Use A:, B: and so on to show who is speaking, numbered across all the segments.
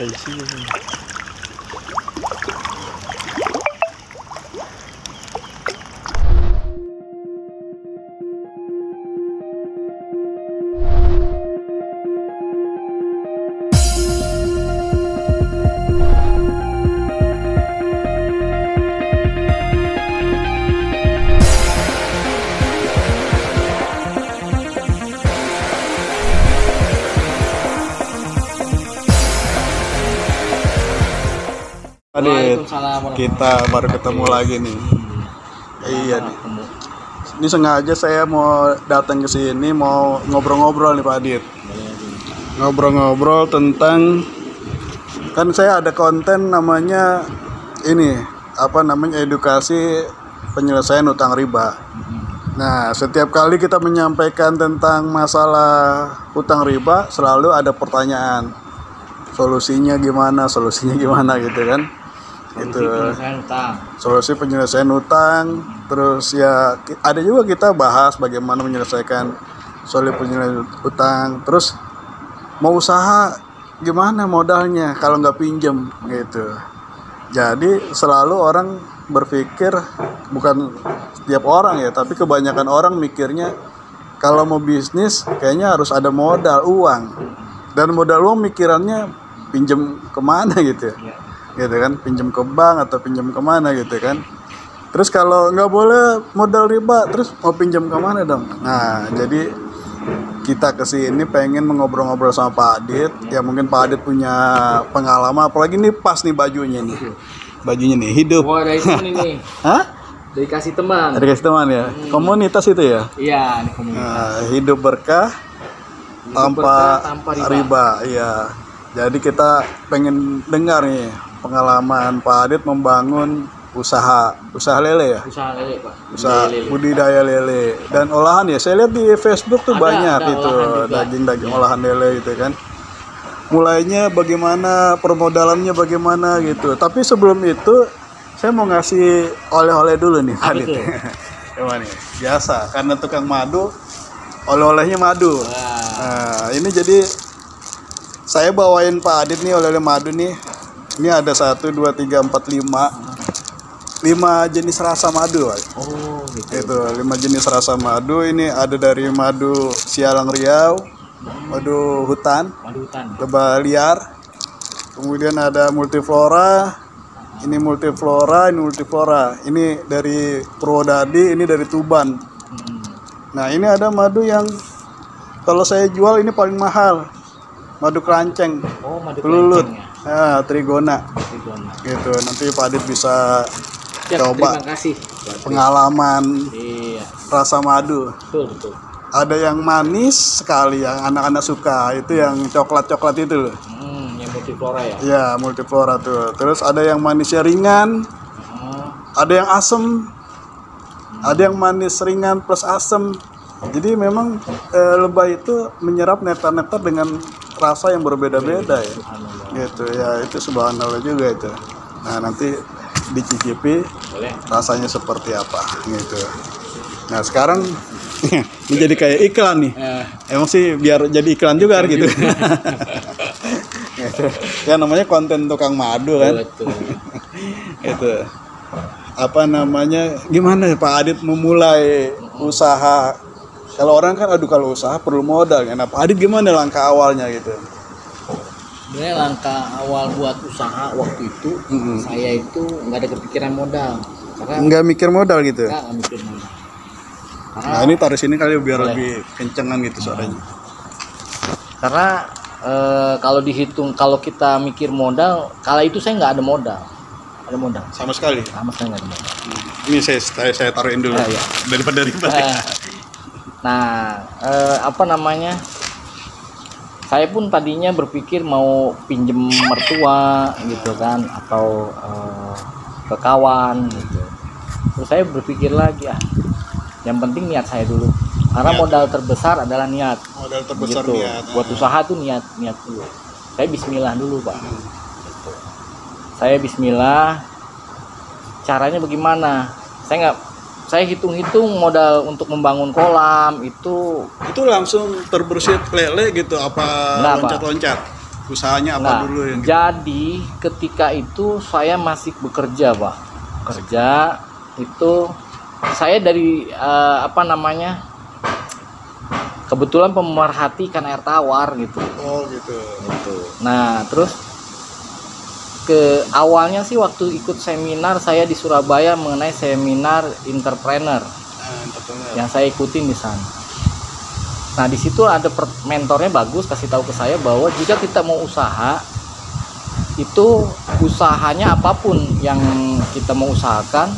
A: kita isi.
B: Adit, kita baru ketemu lagi nih. Iya nih. Ini sengaja saya mau datang ke sini mau ngobrol-ngobrol nih Pak Adit. Ngobrol-ngobrol tentang, kan saya ada konten namanya ini edukasi penyelesaian utang riba. Nah, setiap kali kita menyampaikan tentang masalah utang riba selalu ada pertanyaan. Solusinya gimana gitu kan? Itu solusi penyelesaian utang. Terus ya ada juga kita bahas bagaimana menyelesaikan solusi penyelesaian utang. Terus mau usaha gimana modalnya kalau nggak pinjem gitu. Jadi selalu orang berpikir, bukan setiap orang ya, tapi kebanyakan orang mikirnya kalau mau bisnis kayaknya harus ada modal uang, dan modal uang mikirannya pinjem kemana gitu ya. Gitu kan, pinjam ke bank atau pinjam kemana gitu kan. Terus kalau nggak boleh modal riba, terus mau pinjam kemana dong? Nah, jadi kita kesini pengen ngobrol-ngobrol sama Pak Adit. Ya mungkin Pak Adit punya pengalaman, apalagi nih pas nih bajunya nih hidup.
C: Wah, dari sini nih.
B: Hah?
C: Dari kasih teman.
B: Dari kasih teman ya. Komunitas itu ya.
C: Iya, ini komunitas.
B: Nah, hidup berkah tanpa riba. Iya. Jadi kita pengen dengar nih pengalaman Pak Adit membangun usaha lele ya.
C: Usaha lele, Pak.
B: Usaha budidaya lele dan olahan ya. Saya lihat di Facebook tuh banyak itu daging olahan lele gitu kan. Mulainya bagaimana, permodalannya bagaimana gitu. Tapi sebelum itu saya mau ngasih oleh-oleh dulu nih Pak Adit. Gimana nih? Biasa karena tukang madu, oleh-olehnya madu. Nah, ini jadi saya bawain Pak Adit nih oleh-oleh madu nih. Ini ada 1, 2, 3, 4, 5 jenis rasa madu.
C: Oh, gitu.
B: Itu 5 jenis rasa madu. Ini ada dari madu Sialang Riau, madu hutan, lebah liar. Kemudian ada multiflora. Ini multiflora. Ini dari Purwodadi, ini dari Tuban. Nah, ini ada madu yang kalau saya jual ini paling mahal. Madu keranceng.
C: Oh, madu
B: Lulut.
C: keranceng ya.
B: Ya, trigona. Gitu. Nanti Pak Adit bisa coba.
C: Terima kasih.
B: Pengalaman rasa madu.
C: Betul.
B: Ada yang manis sekali yang anak-anak suka, itu yang coklat-coklat itu loh.
C: Yang multiflora ya.
B: Ya, multiflora tuh. Terus ada yang manisnya ringan. Ada yang asem. Ada yang manis ringan plus asem. Jadi memang lebah itu menyerap nektar-nektar dengan rasa yang berbeda-beda ya. Gitu ya, itu subhanallah juga itu. Nah, nanti dicicipi rasanya seperti apa gitu. Nah, sekarang ini jadi kayak iklan nih. Emang sih biar jadi iklan juga gitu. Ya namanya konten tukang madu kan. Itu apa namanya, gimana Pak Adit memulai usaha? Kalau orang kan kalau usaha perlu modal kan. Nah, Pak Adit gimana langkah awalnya gitu?
C: Sebenarnya langkah awal buat usaha waktu itu saya itu nggak ada kepikiran modal.
B: Nggak mikir modal gitu?
C: Nggak mikir modal.
B: Nah, ini taruh sini kali biar lebih kencengan gitu suaranya.
C: Karena kalau kita mikir modal, kala itu saya nggak ada modal. Ada modal?
B: Sama sekali
C: nggak ada modal.
B: Ini saya taruhin dulu daripada ribet.
C: Nah, saya pun tadinya berpikir mau pinjem mertua gitu kan, atau ke kawan gitu. Terus saya berpikir lagi, yang penting niat saya dulu. Karena modal terbesar adalah niat.
B: Modal terbesar
C: gitu.
B: Niat.
C: Buat usaha tuh niat dulu. Saya bismillah dulu, Pak. Gitu. Saya bismillah. Caranya bagaimana? Saya hitung-hitung modal untuk membangun kolam itu
B: langsung terbersit lele gitu apa loncat-loncat? usahanya apa
C: Nah,
B: dulu yang
C: jadi ketika itu saya masih bekerja, Pak. Kerja itu saya dari apa namanya? Kebetulan pemerhati ikan air tawar gitu.
B: Oh gitu.
C: Gitu. Nah, terus ke awalnya sih waktu ikut seminar saya di Surabaya mengenai seminar entrepreneur
B: Entrepreneur.
C: yang saya ikutin di sana. Nah, di situ ada mentornya bagus kasih tahu ke saya bahwa jika kita mau usaha itu usahanya apapun yang kita mau usahakan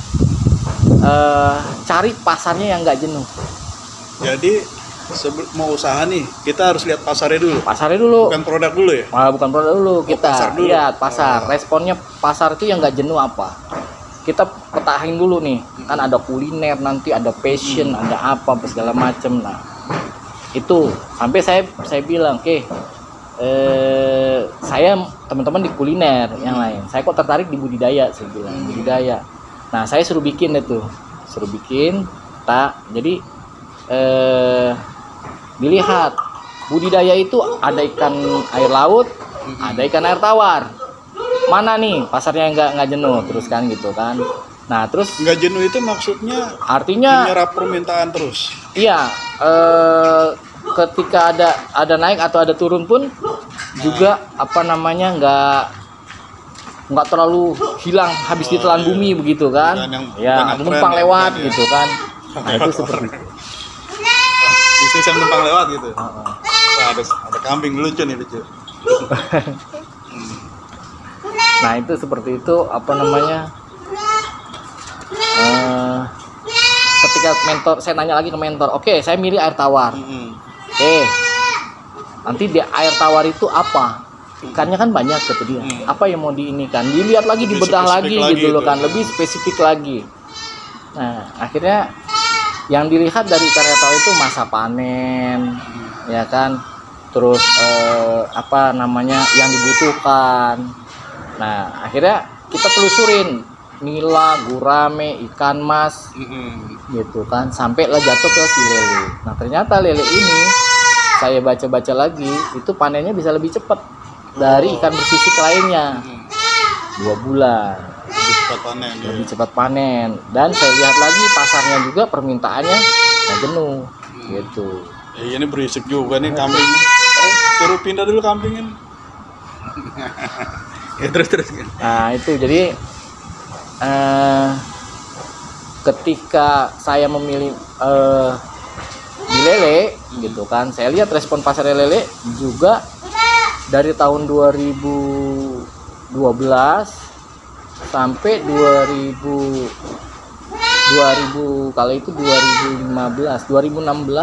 C: cari pasarnya yang nggak jenuh.
B: Jadi mau usaha nih, kita harus lihat pasarnya dulu.
C: Pasarnya dulu.
B: Bukan produk dulu ya?
C: Malah bukan produk dulu, kita
B: pasar dulu.
C: lihat pasar. Responnya pasar itu yang nggak jenuh apa? Kita petahin dulu nih, kan ada kuliner, nanti ada fashion, ada apa segala macem. Nah, itu sampai saya bilang, oke, saya teman-teman di kuliner yang lain. Saya kok tertarik di budidaya, saya bilang budidaya. Nah, saya suruh bikin itu, jadi dilihat budidaya itu ada ikan air laut, ada ikan air tawar. Mana nih pasarnya nggak jenuh terus kan gitu kan. Nah terus
B: Nggak jenuh itu maksudnya
C: artinya
B: menyerap permintaan terus.
C: iya, ketika ada naik atau ada turun pun juga apa namanya nggak terlalu hilang habis ditelan bumi begitu kan. Ya numpang lewat
B: ya.
C: gitu kan. Nah itu seperti itu.
B: Bisnis yang numpang lewat gitu. Nah, ada kambing lucu nih lucu.
C: Nah itu seperti itu apa namanya, ketika mentor saya nanya lagi ke mentor, oke, saya milih air tawar. Oke, nanti di air tawar itu apa ikannya kan banyak kata dia, apa yang mau diinikan, dilihat lagi,
B: Lebih
C: dibedah lagi
B: spesifik
C: gitu
B: lagi
C: loh kan, lebih spesifik lagi. Nah akhirnya yang dilihat dari ikan air tawar itu masa panen, ya kan, terus apa namanya yang dibutuhkan. Nah akhirnya kita telusurin nila, gurame, ikan mas, gitu kan, sampai lah jatuh ke si lele. Nah ternyata lele ini saya baca-baca lagi itu panennya bisa lebih cepat dari ikan bersisik lainnya, 2 bulan
B: Lebih cepat panen. Ya.
C: lebih cepat panen. Dan saya lihat lagi pasarnya juga permintaannya nggak jenuh, gitu.
B: Ini berisik juga nih kambingnya. Suruh pindah dulu kambingnya. Ya terus.
C: Nah itu jadi ketika saya memilih di lele gitu kan, saya lihat respon pasar lele juga dari tahun 2012 sampai 2000 kali itu 2016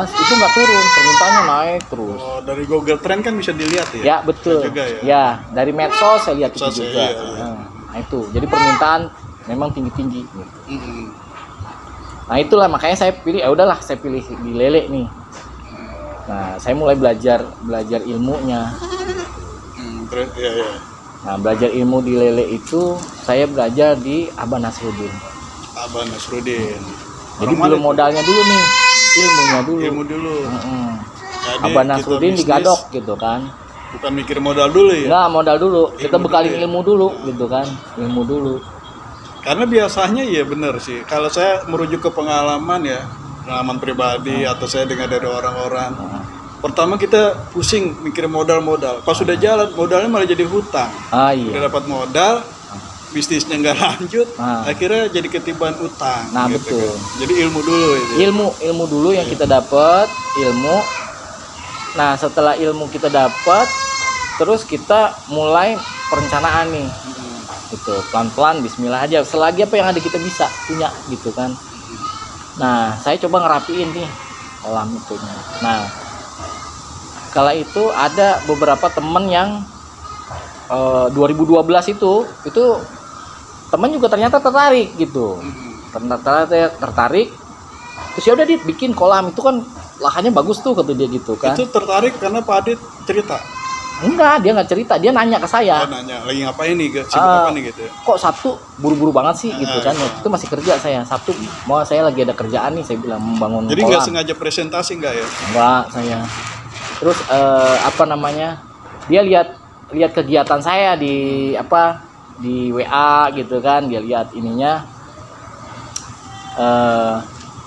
C: itu nggak turun, permintaannya naik terus.
B: Oh, dari Google Trend kan bisa dilihat ya?
C: Ya betul.
B: Juga, ya?
C: Ya dari medsos saya lihat
B: Medsos,
C: itu juga.
B: iya.
C: Nah itu jadi permintaan memang tinggi. Gitu. Nah itulah makanya saya pilih, udahlah saya pilih di lele nih. Nah saya mulai belajar ilmunya.
B: Iya.
C: Nah belajar ilmu di lele itu saya belajar di Abah Nasruddin.
B: Abah Nasruddin.
C: Jadi belum modalnya dulu nih, ilmunya dulu.
B: Ilmu dulu. Jadi
C: Abah Nasruddin
B: kita
C: digadok gitu kan.
B: Bukan mikir modal dulu ya?
C: Enggak, modal dulu. Kita bekalin
B: dulu ya?
C: ilmu dulu gitu kan. Ilmu dulu.
B: Karena biasanya ya benar sih. Kalau saya merujuk ke pengalaman pribadi atau saya dengar dari orang-orang. Pertama kita pusing mikir modal. Pas sudah jalan modalnya malah jadi hutang.
C: Iya.
B: Udah dapat modal, bisnisnya nggak lanjut, akhirnya jadi ketiban utang.
C: Nah
B: gitu
C: betul.
B: Kan. Jadi ilmu dulu itu.
C: Ilmu dulu yang kita dapat, ilmu. Nah setelah ilmu kita dapat, terus kita mulai perencanaan nih. Gitu, pelan-pelan bismillah aja. Selagi apa yang ada kita bisa punya gitu kan. Nah, saya coba ngerapiin nih kolam itunya. Nah, kala itu ada beberapa temen yang 2012 itu temen juga ternyata tertarik gitu. Tertarik. Terus ya udah bikin kolam itu kan lahannya bagus tuh kata dia gitu kan.
B: Itu tertarik karena Pak Adit cerita.
C: Enggak, dia nggak cerita, dia nanya ke saya.
B: Oh, nanya, lagi ngapain nih, sibuk apa nih gitu ya?
C: Kok Sabtu buru-buru banget sih gitu kan. Waktu itu masih kerja saya. Sabtu mau saya lagi ada kerjaan nih, saya bilang membangun kolam.
B: Jadi nggak sengaja presentasi nggak ya?
C: Enggak, saya. Terus apa namanya? Dia lihat lihat kegiatan saya di di WA gitu kan, dia lihat ininya,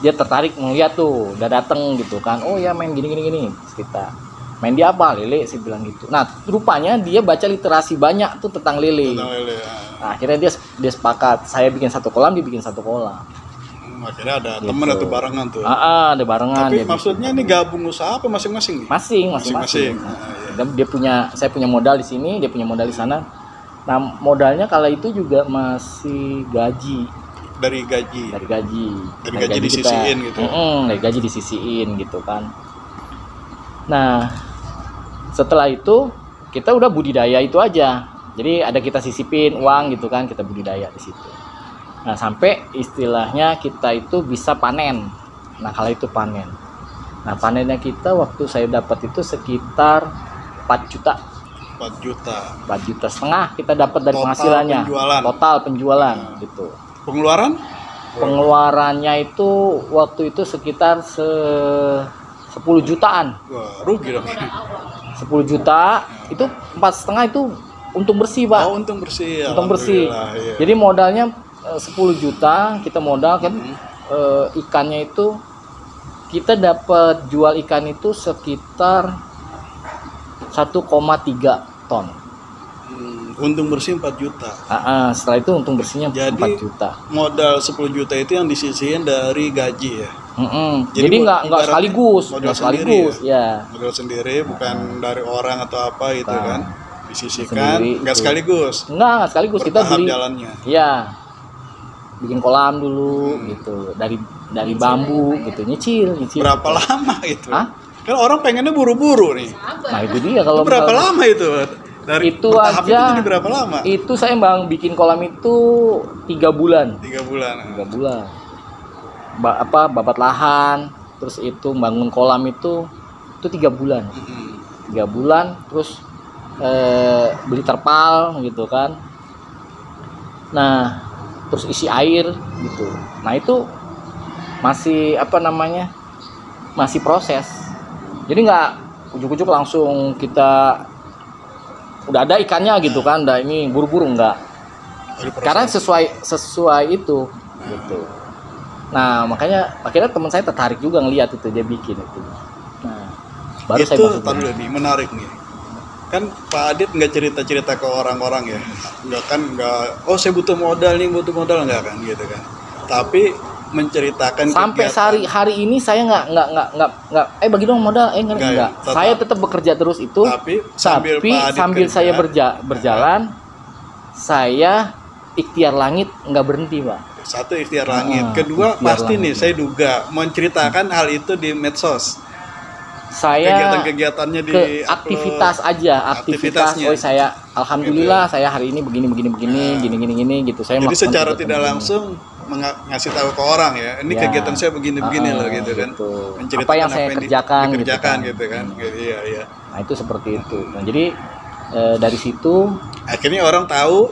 C: dia tertarik melihat tuh, udah dateng gitu kan, oh ya main gini cerita, main dia apa, lele sih bilang gitu. Nah rupanya dia baca literasi banyak tuh tentang lele. Nah, akhirnya dia sepakat, saya bikin satu kolam, dia bikin satu kolam.
B: Akhirnya ada
C: Gitu.
B: temen atau barengan tuh.
C: Ada barengan.
B: Tapi
C: dia
B: maksudnya
C: bikin.
B: ini gabung usaha apa masing-masing nih?
C: Masing-masing. Saya punya modal di sini, dia punya modal di sana. Nah modalnya kala itu juga masih gaji.
B: Dari gaji.
C: Dari gaji
B: disisiin gitu.
C: Dari gaji disisiin gitu kan. Nah setelah itu kita udah budidaya itu aja. Jadi ada kita sisipin uang gitu kan, kita budidaya di situ. Nah sampai istilahnya kita itu bisa panen. Nah kala itu panen. Nah panennya kita waktu saya dapat itu sekitar 4 juta.
B: 4 juta.
C: 4 juta setengah kita dapat dari
B: Total
C: penghasilannya.
B: penjualan.
C: Total penjualan gitu.
B: Pengeluaran?
C: Pengeluarannya itu waktu itu sekitar 10 jutaan.
B: Wah, rugi dong.
C: 10 juta itu 4,5 itu untung bersih, Pak.
B: Oh, untung bersih.
C: Untung bersih.
B: Iya.
C: Jadi modalnya 10 juta kita modal kan, ikannya itu kita dapat jual ikan itu sekitar 1,3 ton.
B: Untung bersih 4 juta.
C: Setelah itu untung bersihnya
B: Jadi,
C: 4 juta.
B: Modal 10 juta itu yang disisihin dari gaji ya.
C: Jadi nggak sekaligus,
B: modal sendiri
C: ya.
B: Modal sendiri, bukan dari orang atau apa gitu kan. Disisihkan,
C: Sendiri,
B: nggak sekaligus.
C: Nggak sekaligus, kita
B: Bertahap
C: beli.
B: jalannya.
C: Iya. Bikin kolam dulu gitu, dari bambu gitu, nyicil.
B: Berapa lama itu?
C: Hah?
B: Kan orang pengennya buru-buru nih.
C: Nah itu dia kalau
B: Itu berapa
C: misalnya-
B: lama itu? Dari
C: itu
B: bertahap
C: aja
B: itu jadi berapa lama?
C: Itu saya bikin kolam itu 3 bulan.
B: 3 bulan.
C: 3 bulan. Babat lahan, terus itu bangun kolam itu 3 bulan. 3 bulan, terus beli terpal gitu kan. Nah, terus isi air gitu. Nah, itu masih masih proses. Jadi nggak ujuk-ujuk langsung kita udah ada ikannya gitu kan, udah ini buru-buru enggak. Karena sesuai itu gitu. Nah, makanya akhirnya teman saya tertarik juga ngelihat itu, dia bikin itu. Nah, baru
B: itu
C: saya masuk.
B: tadi nih menarik nih. Kan Pak Adit nggak cerita-cerita ke orang-orang ya. Nggak oh saya butuh modal nggak kan gitu kan. Tapi menceritakan
C: sampai
B: kegiatan.
C: hari ini saya nggak bagi dong modal enggak.
B: Tetap.
C: Saya tetap bekerja terus itu.
B: Tapi sambil Pak Adit
C: sambil
B: kerja,
C: saya berjalan, saya ikhtiar langit nggak berhenti, Pak.
B: Satu ikhtiar langit, kedua
C: ikhtiar
B: pasti
C: langit.
B: nih saya duga menceritakan hal itu di medsos.
C: Saya
B: Kegiatan-kegiatannya di
C: ke aktivitas aja,
B: Aktivitasnya.
C: Oh saya alhamdulillah saya hari ini begini gini gitu. Saya
B: Jadi
C: melakukan
B: secara
C: kegiatan
B: tidak
C: begini.
B: langsung ngasih tahu ke orang ya, ini
C: Ya.
B: kegiatan saya begini loh gitu kan.
C: Gitu.
B: Menceritakan
C: Apa yang saya kerjakan
B: dikerjakan
C: gitu
B: gitu kan. Iya.
C: Nah itu seperti itu. Nah jadi dari situ
B: Akhirnya orang tahu,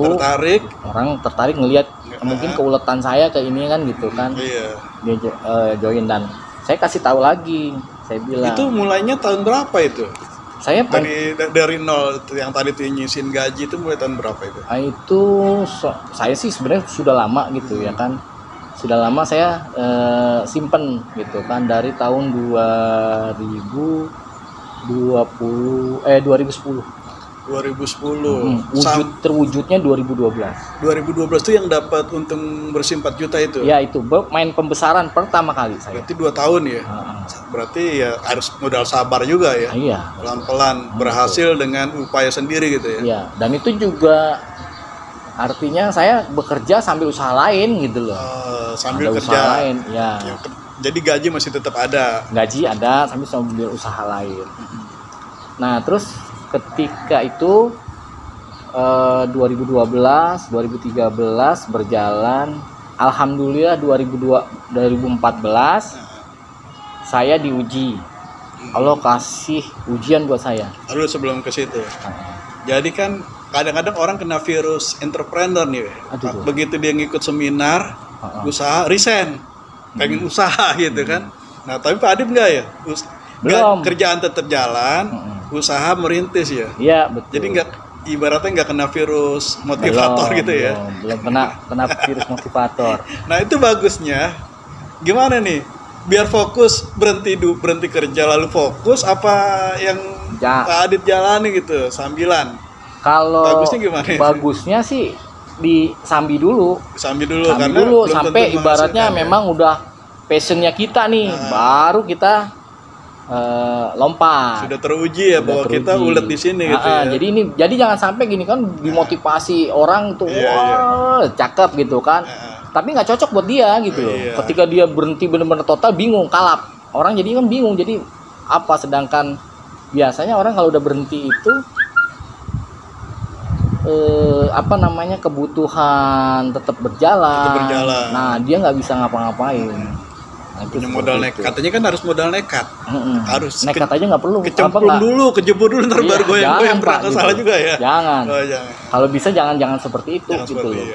C: tertarik, orang tertarik ngelihat mungkin keuletan saya ke ini kan gitu kan.
B: iya.
C: Dia join dan saya kasih tahu lagi, saya bilang.
B: Itu mulainya tahun berapa itu?
C: Saya
B: Dari nol itu yang tadi tuh nyisin gaji itu mulai tahun berapa itu?
C: itu saya sih sebenarnya sudah lama gitu ya kan. Sudah lama saya simpen gitu kan dari tahun 2010.
B: 2010.
C: Terwujudnya 2012.
B: 2012 tuh yang dapat untung bersih 4 juta itu.
C: Ya itu main pembesaran pertama kali saya.
B: Berarti 2 tahun ya. Berarti ya harus modal sabar juga ya.
C: Iya.
B: Pelan-pelan berhasil dengan upaya sendiri gitu ya.
C: Iya, dan itu juga artinya saya bekerja sambil usaha lain gitu loh.
B: Sambil
C: ada
B: kerja.
C: usaha lain, ya.
B: Jadi gaji masih tetap ada.
C: Gaji ada sambil usaha lain. Nah, terus ketika itu 2012, 2013 berjalan, alhamdulillah 2014 saya diuji. Allah kasih ujian buat saya.
B: Lalu sebelum ke situ. Jadi kan kadang-kadang orang kena virus entrepreneur nih.
C: Aduh.
B: Begitu dia ngikut seminar, usaha, resign. Pengen usaha gitu kan. Nah, tapi Pak Adit enggak ya?
C: Belum.
B: Kerjaan tetap jalan, usaha merintis ya.
C: Iya, betul.
B: Jadi ibaratnya nggak kena virus motivator
C: belum,
B: gitu ya.
C: Belum kena virus motivator.
B: Nah itu bagusnya gimana nih? Biar fokus berhenti kerja lalu fokus apa yang Pak Adit jalani gitu sambilan.
C: Kalau
B: bagusnya gimana?
C: Bagusnya sih disambi dulu.
B: Sambi dulu karena
C: sampai ibaratnya memang udah passionnya kita nih, baru kita lompat.
B: Sudah teruji ya bahwa kita ulet di sini gitu ya.
C: Jadi jangan sampai gini kan dimotivasi orang tuh cakep gitu kan. Tapi nggak cocok buat dia gitu loh. Ketika dia berhenti benar-benar total bingung, kalap. Orang jadi kan bingung. Jadi apa sedangkan biasanya orang kalau udah berhenti itu kebutuhan tetap berjalan. Nah, dia nggak bisa ngapa-ngapain. Nah,
B: punya modal nekat. Katanya kan harus modal nekat. Harus
C: nekat aja nggak perlu.
B: Kejebur dulu ntar baru goyang berangkat gitu. Salah juga ya.
C: Jangan. Kalau bisa jangan seperti itu gitu loh.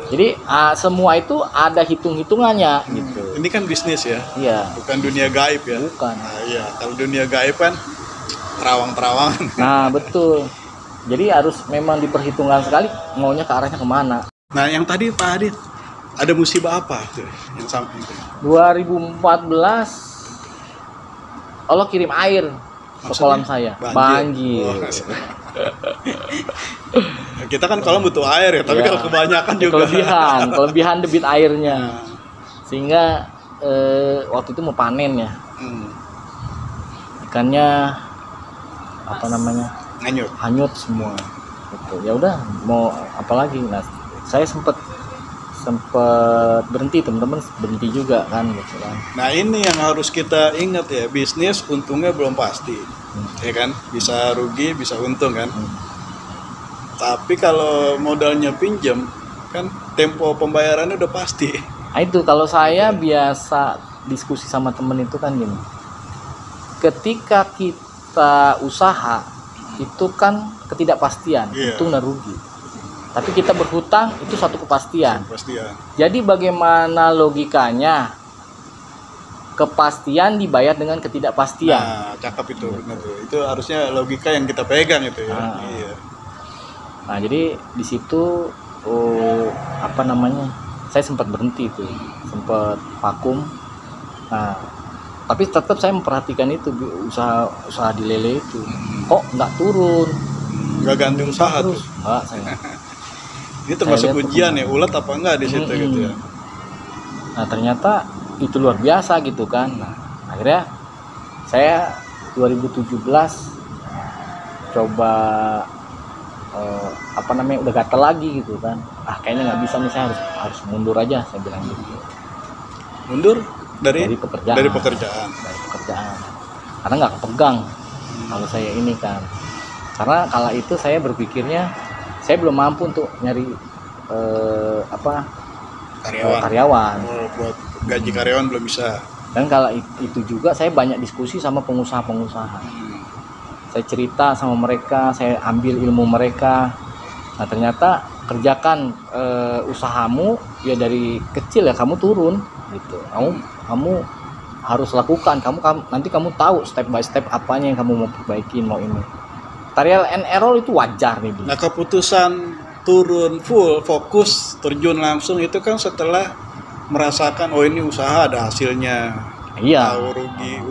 C: Jadi semua itu ada hitung-hitungannya gitu.
B: Ini kan bisnis ya.
C: Iya.
B: Bukan dunia gaib ya.
C: Bukan.
B: Nah, iya. Kalau dunia gaib kan terawang-terawangan.
C: Nah, betul. Jadi harus memang diperhitungkan sekali maunya ke arahnya kemana.
B: Nah, yang tadi Pak Adit ada musibah apa tuh yang samping itu?
C: 2014 Allah kirim air ke kolam saya. Banjir.
B: Kita kan kolam butuh air ya, tapi kalau kebanyakan juga
C: kelebihan debit airnya. Sehingga waktu itu mau panen ya. Ikannya hanyut semua. Gitu. Ya udah mau apa lagi? Nah, saya sempat berhenti, teman-teman berhenti juga kan gitu kan.
B: Nah, ini yang harus kita ingat ya, bisnis untungnya belum pasti. Ya kan? Bisa rugi, bisa untung kan. Tapi kalau modalnya pinjam kan tempo pembayarannya udah pasti.
C: Nah, itu kalau saya biasa diskusi sama temen itu kan gini. Ketika kita usaha itu kan ketidakpastian, untung dan rugi. Tapi kita berhutang itu satu kepastian. Jadi bagaimana logikanya kepastian dibayar dengan ketidakpastian?
B: Nah, cakep itu, benar tuh. Itu harusnya logika yang kita pegang itu ya. Iya.
C: Nah, jadi di situ saya sempat berhenti tuh, sempat vakum. Nah, tapi tetap saya memperhatikan itu usaha di lele itu. Kok nggak turun?
B: Nggak ganti usaha terus.
C: Nggak, saya.
B: Ini termasuk ujian ya, ulet apa enggak di situ gitu ya.
C: Nah, ternyata itu luar biasa gitu kan. Nah, akhirnya saya 2017 coba udah gatel lagi gitu kan. Kayaknya nggak bisa nih, saya harus mundur aja, saya bilang gitu.
B: Mundur dari
C: pekerjaan. Karena nggak kepegang kalau saya ini kan. Karena kala itu saya berpikirnya saya belum mampu untuk nyari karyawan.
B: Buat gaji karyawan belum bisa.
C: Dan kala itu juga saya banyak diskusi sama pengusaha-pengusaha. Saya cerita sama mereka, saya ambil ilmu mereka. Nah, ternyata kerjakan usahamu ya dari kecil ya, kamu turun gitu. Kamu harus lakukan. Nanti kamu tahu step by step apanya yang kamu mau perbaikin, mau ini. Trial and error itu wajar nih.
B: Nah, keputusan turun full fokus terjun langsung itu kan setelah merasakan ini usaha ada hasilnya.
C: Iya.
B: Tahu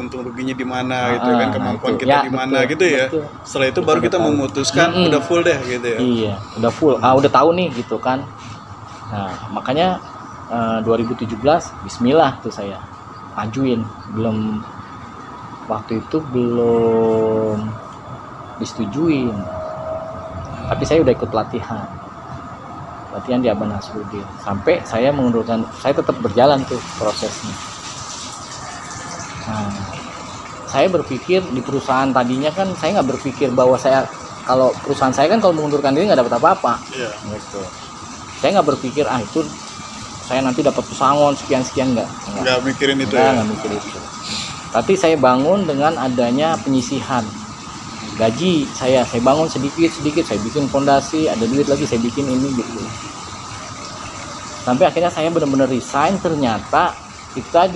B: untung ruginya di mana gitu kan, kemampuan kita di mana gitu ya. Betul. Setelah itu baru kita memutuskan udah full deh gitu ya.
C: Iya, udah full. Udah tahu nih gitu kan. Nah, makanya 2017 bismillah tuh saya majuin. Waktu itu belum disetujuin. Tapi saya udah ikut latihan di Abah Nasruddin. Sampai saya mengundurkan, saya tetap berjalan tuh prosesnya. Nah, saya berpikir di perusahaan tadinya kan saya nggak berpikir bahwa kalau perusahaan saya kan kalau mengundurkan diri nggak dapat apa-apa. Gitu. Saya nggak berpikir itu saya nanti dapat pesangon sekian nggak
B: mikirin itu
C: nggak mikir itu. Tapi saya bangun dengan adanya penyisihan gaji saya bangun sedikit saya bikin fondasi, ada duit lagi saya bikin ini gitu. Sampai akhirnya saya benar-benar resign. Ternyata kita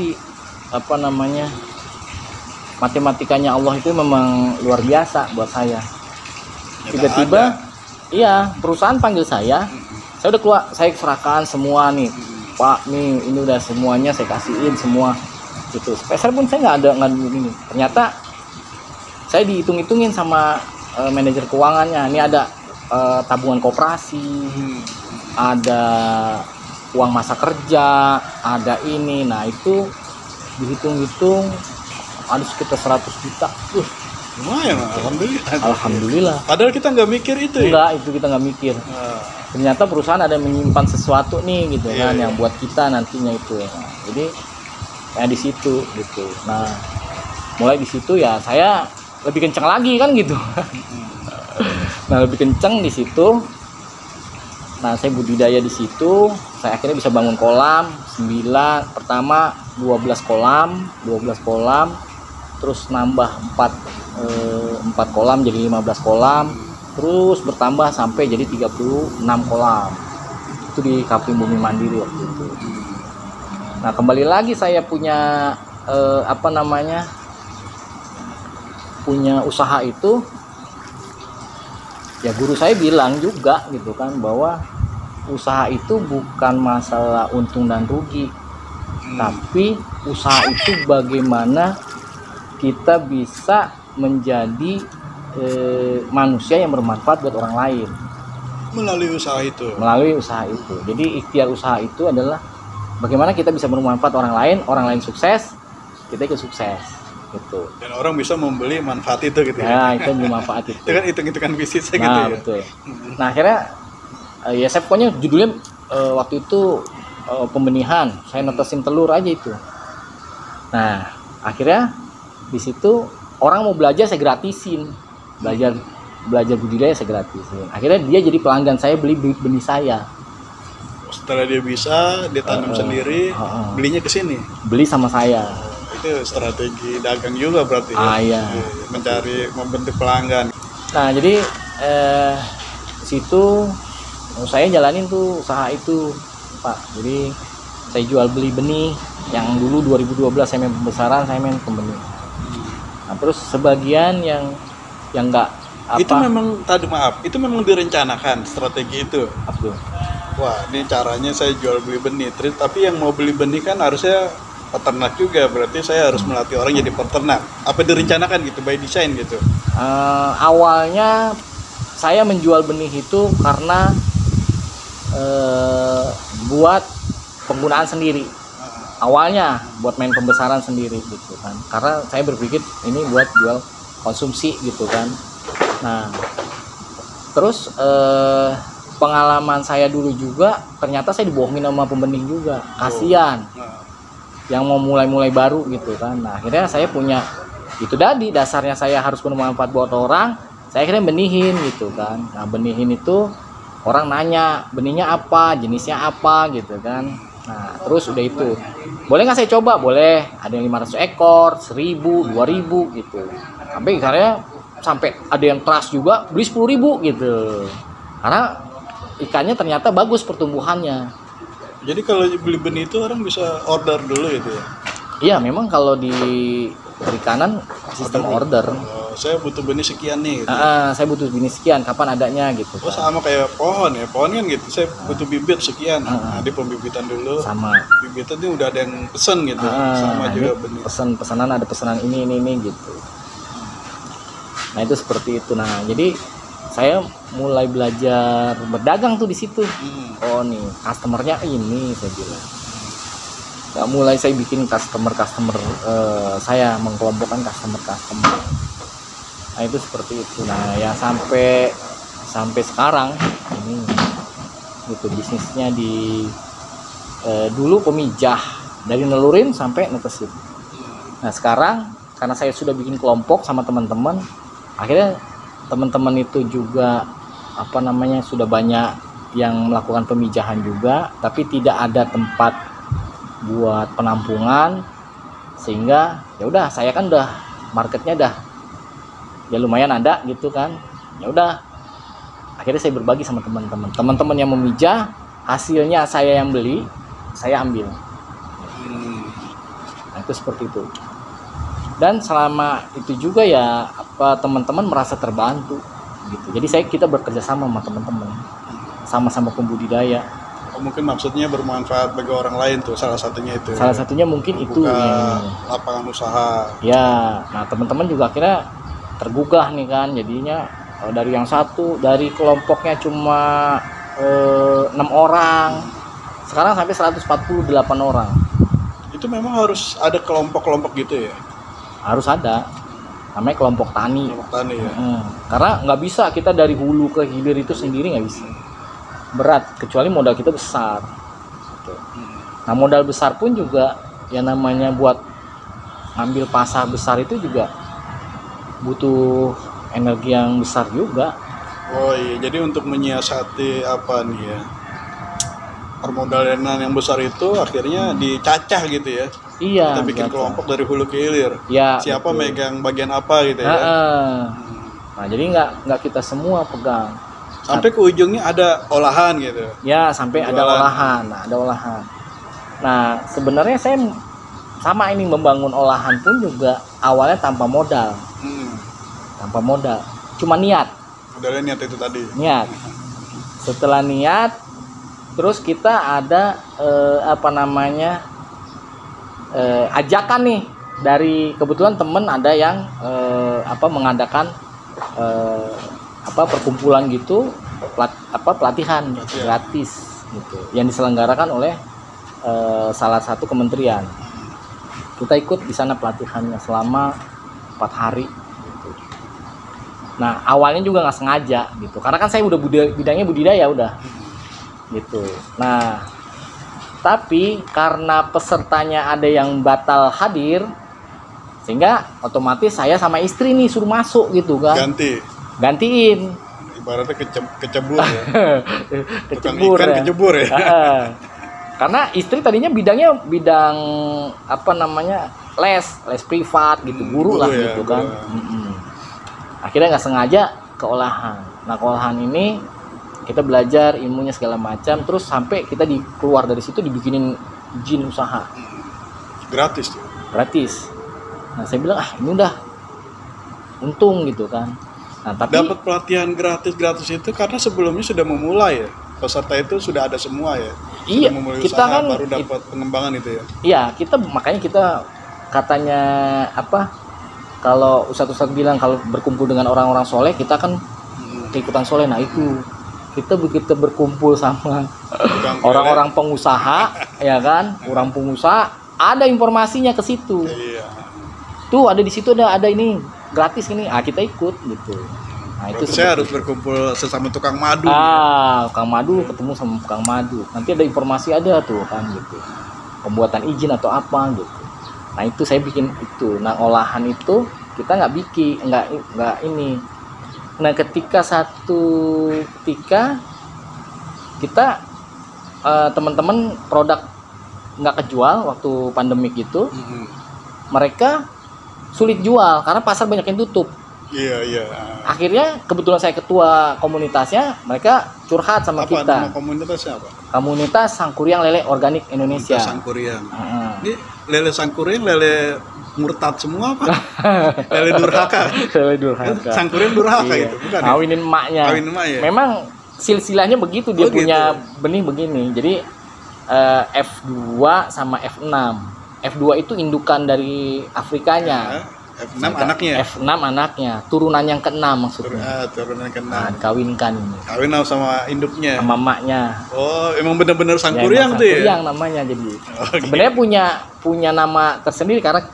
C: matematikanya Allah itu memang luar biasa buat saya. Tiba-tiba iya, perusahaan panggil saya udah keluar, saya serahkan semua nih, Pak, nih ini udah semuanya saya kasihin semua gitu. Spesial pun saya nggak ada ini. Ternyata saya dihitung-hitungin sama manajer keuangannya. Ini ada tabungan koperasi, ada uang masa kerja, ada ini. Nah itu dihitung-hitung ada sekitar 100 juta.
B: Lumayan,
C: Alhamdulillah.
B: Padahal kita nggak mikir itu ya?
C: Enggak, itu kita nggak mikir. Ternyata perusahaan ada menyimpan sesuatu nih gitu kan, yang buat kita nantinya itu. Nah, jadi di situ gitu. Nah, mulai di situ ya saya lebih kencang lagi kan gitu. Nah, lebih kencang di situ. Nah, saya budidaya di situ. Saya akhirnya bisa bangun kolam 9, pertama 12 kolam, terus nambah 4 kolam jadi 15 kolam, terus bertambah sampai jadi 36 kolam. Itu di Kapling Bumi Mandiri waktu itu. Nah, kembali lagi saya punya punya usaha itu, ya guru saya bilang juga gitu kan, bahwa usaha itu bukan masalah untung dan rugi, tapi usaha itu bagaimana kita bisa menjadi manusia yang bermanfaat buat orang lain
B: melalui usaha itu.
C: Jadi ikhtiar usaha itu adalah bagaimana kita bisa bermanfaat orang lain sukses, kita ikut sukses gitu.
B: Dan orang bisa membeli manfaat itu gitu
C: ya. Itu bermanfaat itu.
B: Itu kan hitung-hitungan bisnis gitu
C: ya.
B: Betul.
C: Nah, akhirnya ya saya pokoknya judulnya waktu itu pembenihan, saya netesin telur aja itu. Nah, akhirnya di situ orang mau belajar saya gratisin, belajar budidaya saya gratisin. Akhirnya dia jadi pelanggan saya, beli benih saya.
B: Setelah dia bisa, dia tanam sendiri, belinya ke sini.
C: Beli sama saya.
B: Itu strategi dagang juga berarti
C: ya.
B: Membentuk pelanggan.
C: Nah, jadi situ saya jalanin tuh usaha itu, Pak. Jadi saya jual beli benih yang dulu 2012 saya main pembesaran, saya main pembenih. Nah, terus sebagian yang enggak apa.
B: Itu memang direncanakan strategi itu.
C: Betul.
B: Wah, ini caranya saya jual beli benih. Tapi yang mau beli benih kan harusnya peternak juga, berarti saya harus melatih orang jadi peternak. Apa direncanakan gitu, by design gitu?
C: Awalnya saya menjual benih itu karena buat penggunaan sendiri. Awalnya buat main pembesaran sendiri gitu kan, karena saya berpikir ini buat jual konsumsi gitu kan. Nah, terus pengalaman saya dulu juga ternyata saya dibohongin sama pembenih juga, kasihan yang mau mulai baru gitu kan. Nah, akhirnya saya punya itu tadi, dasarnya saya harus bermanfaat buat orang, saya akhirnya benihin gitu kan. Nah, benihin itu orang nanya benihnya apa, jenisnya apa gitu kan. Nah, terus udah itu, boleh nggak saya coba? Boleh, ada yang 500 ekor, 1000, 2000 gitu. Sampai ada yang trust juga beli 10.000 gitu, karena ikannya ternyata bagus pertumbuhannya.
B: Jadi kalau beli benih itu orang bisa order dulu gitu ya?
C: Iya, memang kalau di perikanan sistem order.
B: Saya butuh benih sekian nih gitu.
C: Saya butuh benih sekian, kapan adanya gitu kan.
B: Sama kayak pohon ya, pohon kan gitu, saya butuh bibit sekian. Di pembibitan dulu.
C: Sama.
B: Bibitan itu udah ada yang pesen gitu. Sama juga benih.
C: Pesanan ada pesanan ini gitu. Nah, itu seperti itu. Nah, jadi saya mulai belajar berdagang tuh di situ. Oh nih, customernya ini, saya bilang. Nah, mulai saya bikin customer, saya mengkelompokkan customer. Nah, itu seperti itu. Nah, ya sampai sekarang ini gitu bisnisnya di dulu pemijah, dari nelurin sampai netesin. Nah, sekarang karena saya sudah bikin kelompok sama teman-teman, akhirnya teman-teman itu juga sudah banyak yang melakukan pemijahan juga, tapi tidak ada tempat buat penampungan, sehingga ya udah, saya kan udah marketnya dah ya lumayan ada gitu kan. Ya udah, akhirnya saya berbagi sama teman-teman yang memijah, hasilnya saya yang beli, saya ambil. Nah, itu seperti itu. Dan selama itu juga ya teman-teman merasa terbantu gitu. Jadi kita bekerja sama teman-teman, sama-sama pembudidaya.
B: Mungkin maksudnya bermanfaat bagi orang lain tuh, salah satunya itu.
C: Salah satunya mungkin itu
B: buka lapangan usaha.
C: Ya, nah teman-teman juga akhirnya tergugah nih kan, jadinya dari yang satu, dari kelompoknya cuma 6 orang, sekarang sampai 148 orang.
B: Itu memang harus ada kelompok-kelompok gitu ya?
C: Harus ada, namanya kelompok tani.
B: Kelompok tani ya.
C: Karena nggak bisa kita dari hulu ke hilir itu sendiri, nggak bisa. Berat, kecuali modal kita besar. Nah modal besar pun juga yang namanya buat ngambil pasar besar itu juga butuh energi yang besar juga.
B: Oh iya, jadi untuk menyiasati apa nih ya, permodalan yang besar itu akhirnya dicacah gitu ya.
C: Iya.
B: Kita bikin kelompok dari hulu ke hilir.
C: Ya.
B: Siapa betul. Megang bagian apa gitu ya.
C: Nah jadi nggak kita semua pegang.
B: Sampai ke ujungnya ada olahan gitu.
C: Ya, sampai ada olahan. Nah, ada olahan. Nah, sebenarnya saya sama ini membangun olahan pun juga awalnya tanpa modal. Tanpa modal. Cuma niat.
B: Modalnya niat itu tadi.
C: Niat. Setelah niat, terus kita ada ajakan nih dari kebetulan temen ada yang mengadakan perkumpulan gitu, pelatihan gratis gitu yang diselenggarakan oleh salah satu kementerian. Kita ikut di sana pelatihannya selama 4 hari gitu. Nah awalnya juga nggak sengaja gitu, karena kan saya udah bidangnya budidaya udah gitu. Nah tapi karena pesertanya ada yang batal hadir, sehingga otomatis saya sama istri nih suruh masuk gitu kan. Gantiin.
B: Ibaratnya kecebur ya.
C: Kecebur
B: ikan
C: ya.
B: Kecebur ya.
C: Karena istri tadinya bidang les privat gitu, guru lah ya, gitu kan. Akhirnya nggak sengaja ke olahan. Nah ke olahan ini kita belajar ilmunya segala macam, terus sampai kita keluar dari situ dibikinin izin usaha.
B: Gratis tuh.
C: Gratis. Nah saya bilang ini udah untung gitu kan. Nah, tapi
B: dapat pelatihan gratis itu karena sebelumnya sudah memulai ya, peserta itu sudah ada semua ya.
C: Iya,
B: memulai
C: kita
B: usaha,
C: kan
B: baru dapat pengembangan itu ya.
C: Iya, makanya kita katanya kalau ustadz bilang kalau berkumpul dengan orang-orang soleh kita kan keikutan soleh. Nah itu kita begitu berkumpul sama orang-orang pengusaha ya kan, orang pengusaha ada informasinya ke situ.
B: Iya.
C: Tuh ada di situ ada ini gratis ini, kita ikut gitu. Nah itu
B: saya harus berkumpul sesama tukang madu.
C: Tukang madu ketemu sama tukang madu. Nanti ada informasi ada tuh kan gitu. Pembuatan izin atau apa gitu. Nah itu saya bikin itu. Nah olahan itu kita nggak bikin, nggak ini. Nah ketika kita teman-teman produk nggak kejual waktu pandemik itu, mereka sulit jual karena pasar banyak yang tutup.
B: Iya.
C: Akhirnya kebetulan saya ketua komunitasnya, mereka curhat sama kita.
B: Nama komunitasnya apa?
C: Komunitas Sangkuriang Lele Organik Indonesia.
B: Komunitas Sangkuriang. Ini lele Sangkuriang, lele murtad semua apa? Lele durhaka.
C: Lele durhaka.
B: Sangkuriang durhaka itu, bukan?
C: Kawinin emaknya.
B: Ya?
C: Memang silsilahnya begitu, dia punya gitu. Benih begini. Jadi F2 sama F6. F2 itu indukan dari Afrikanya.
B: F6 anaknya.
C: F6 anaknya, turunan yang ke-6 maksudnya.
B: Turunan ke-6.
C: Nah, dikawinkan ini.
B: Kawin sama induknya.
C: Sama emaknya.
B: Oh, emang benar-benar Sangkuriang tuh ya.
C: Sangkuriang namanya jadi. Sebenarnya punya nama tersendiri karena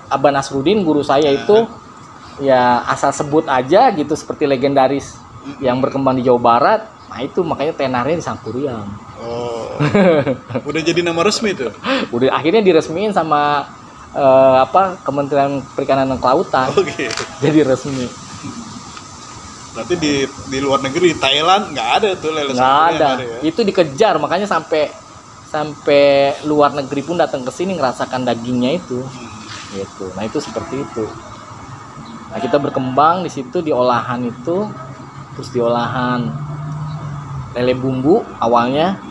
C: Abah Nasruddin guru saya itu ya asal sebut aja gitu seperti legendaris yang berkembang di Jawa Barat. Nah, itu makanya tenarnya di Sangkuriang.
B: Oh. Udah jadi nama resmi tuh.
C: Udah akhirnya diresmiin sama Kementerian Perikanan dan Kelautan.
B: Okay.
C: Jadi resmi.
B: Berarti di luar negeri, Thailand nggak ada tuh lele
C: Sangkuriang. Nggak ada. Ya? Itu dikejar, makanya sampai luar negeri pun datang ke sini ngerasakan dagingnya itu. Gitu. Nah, itu seperti itu. Nah, kita berkembang di situ di olahan itu, terus di olahan lele bumbu awalnya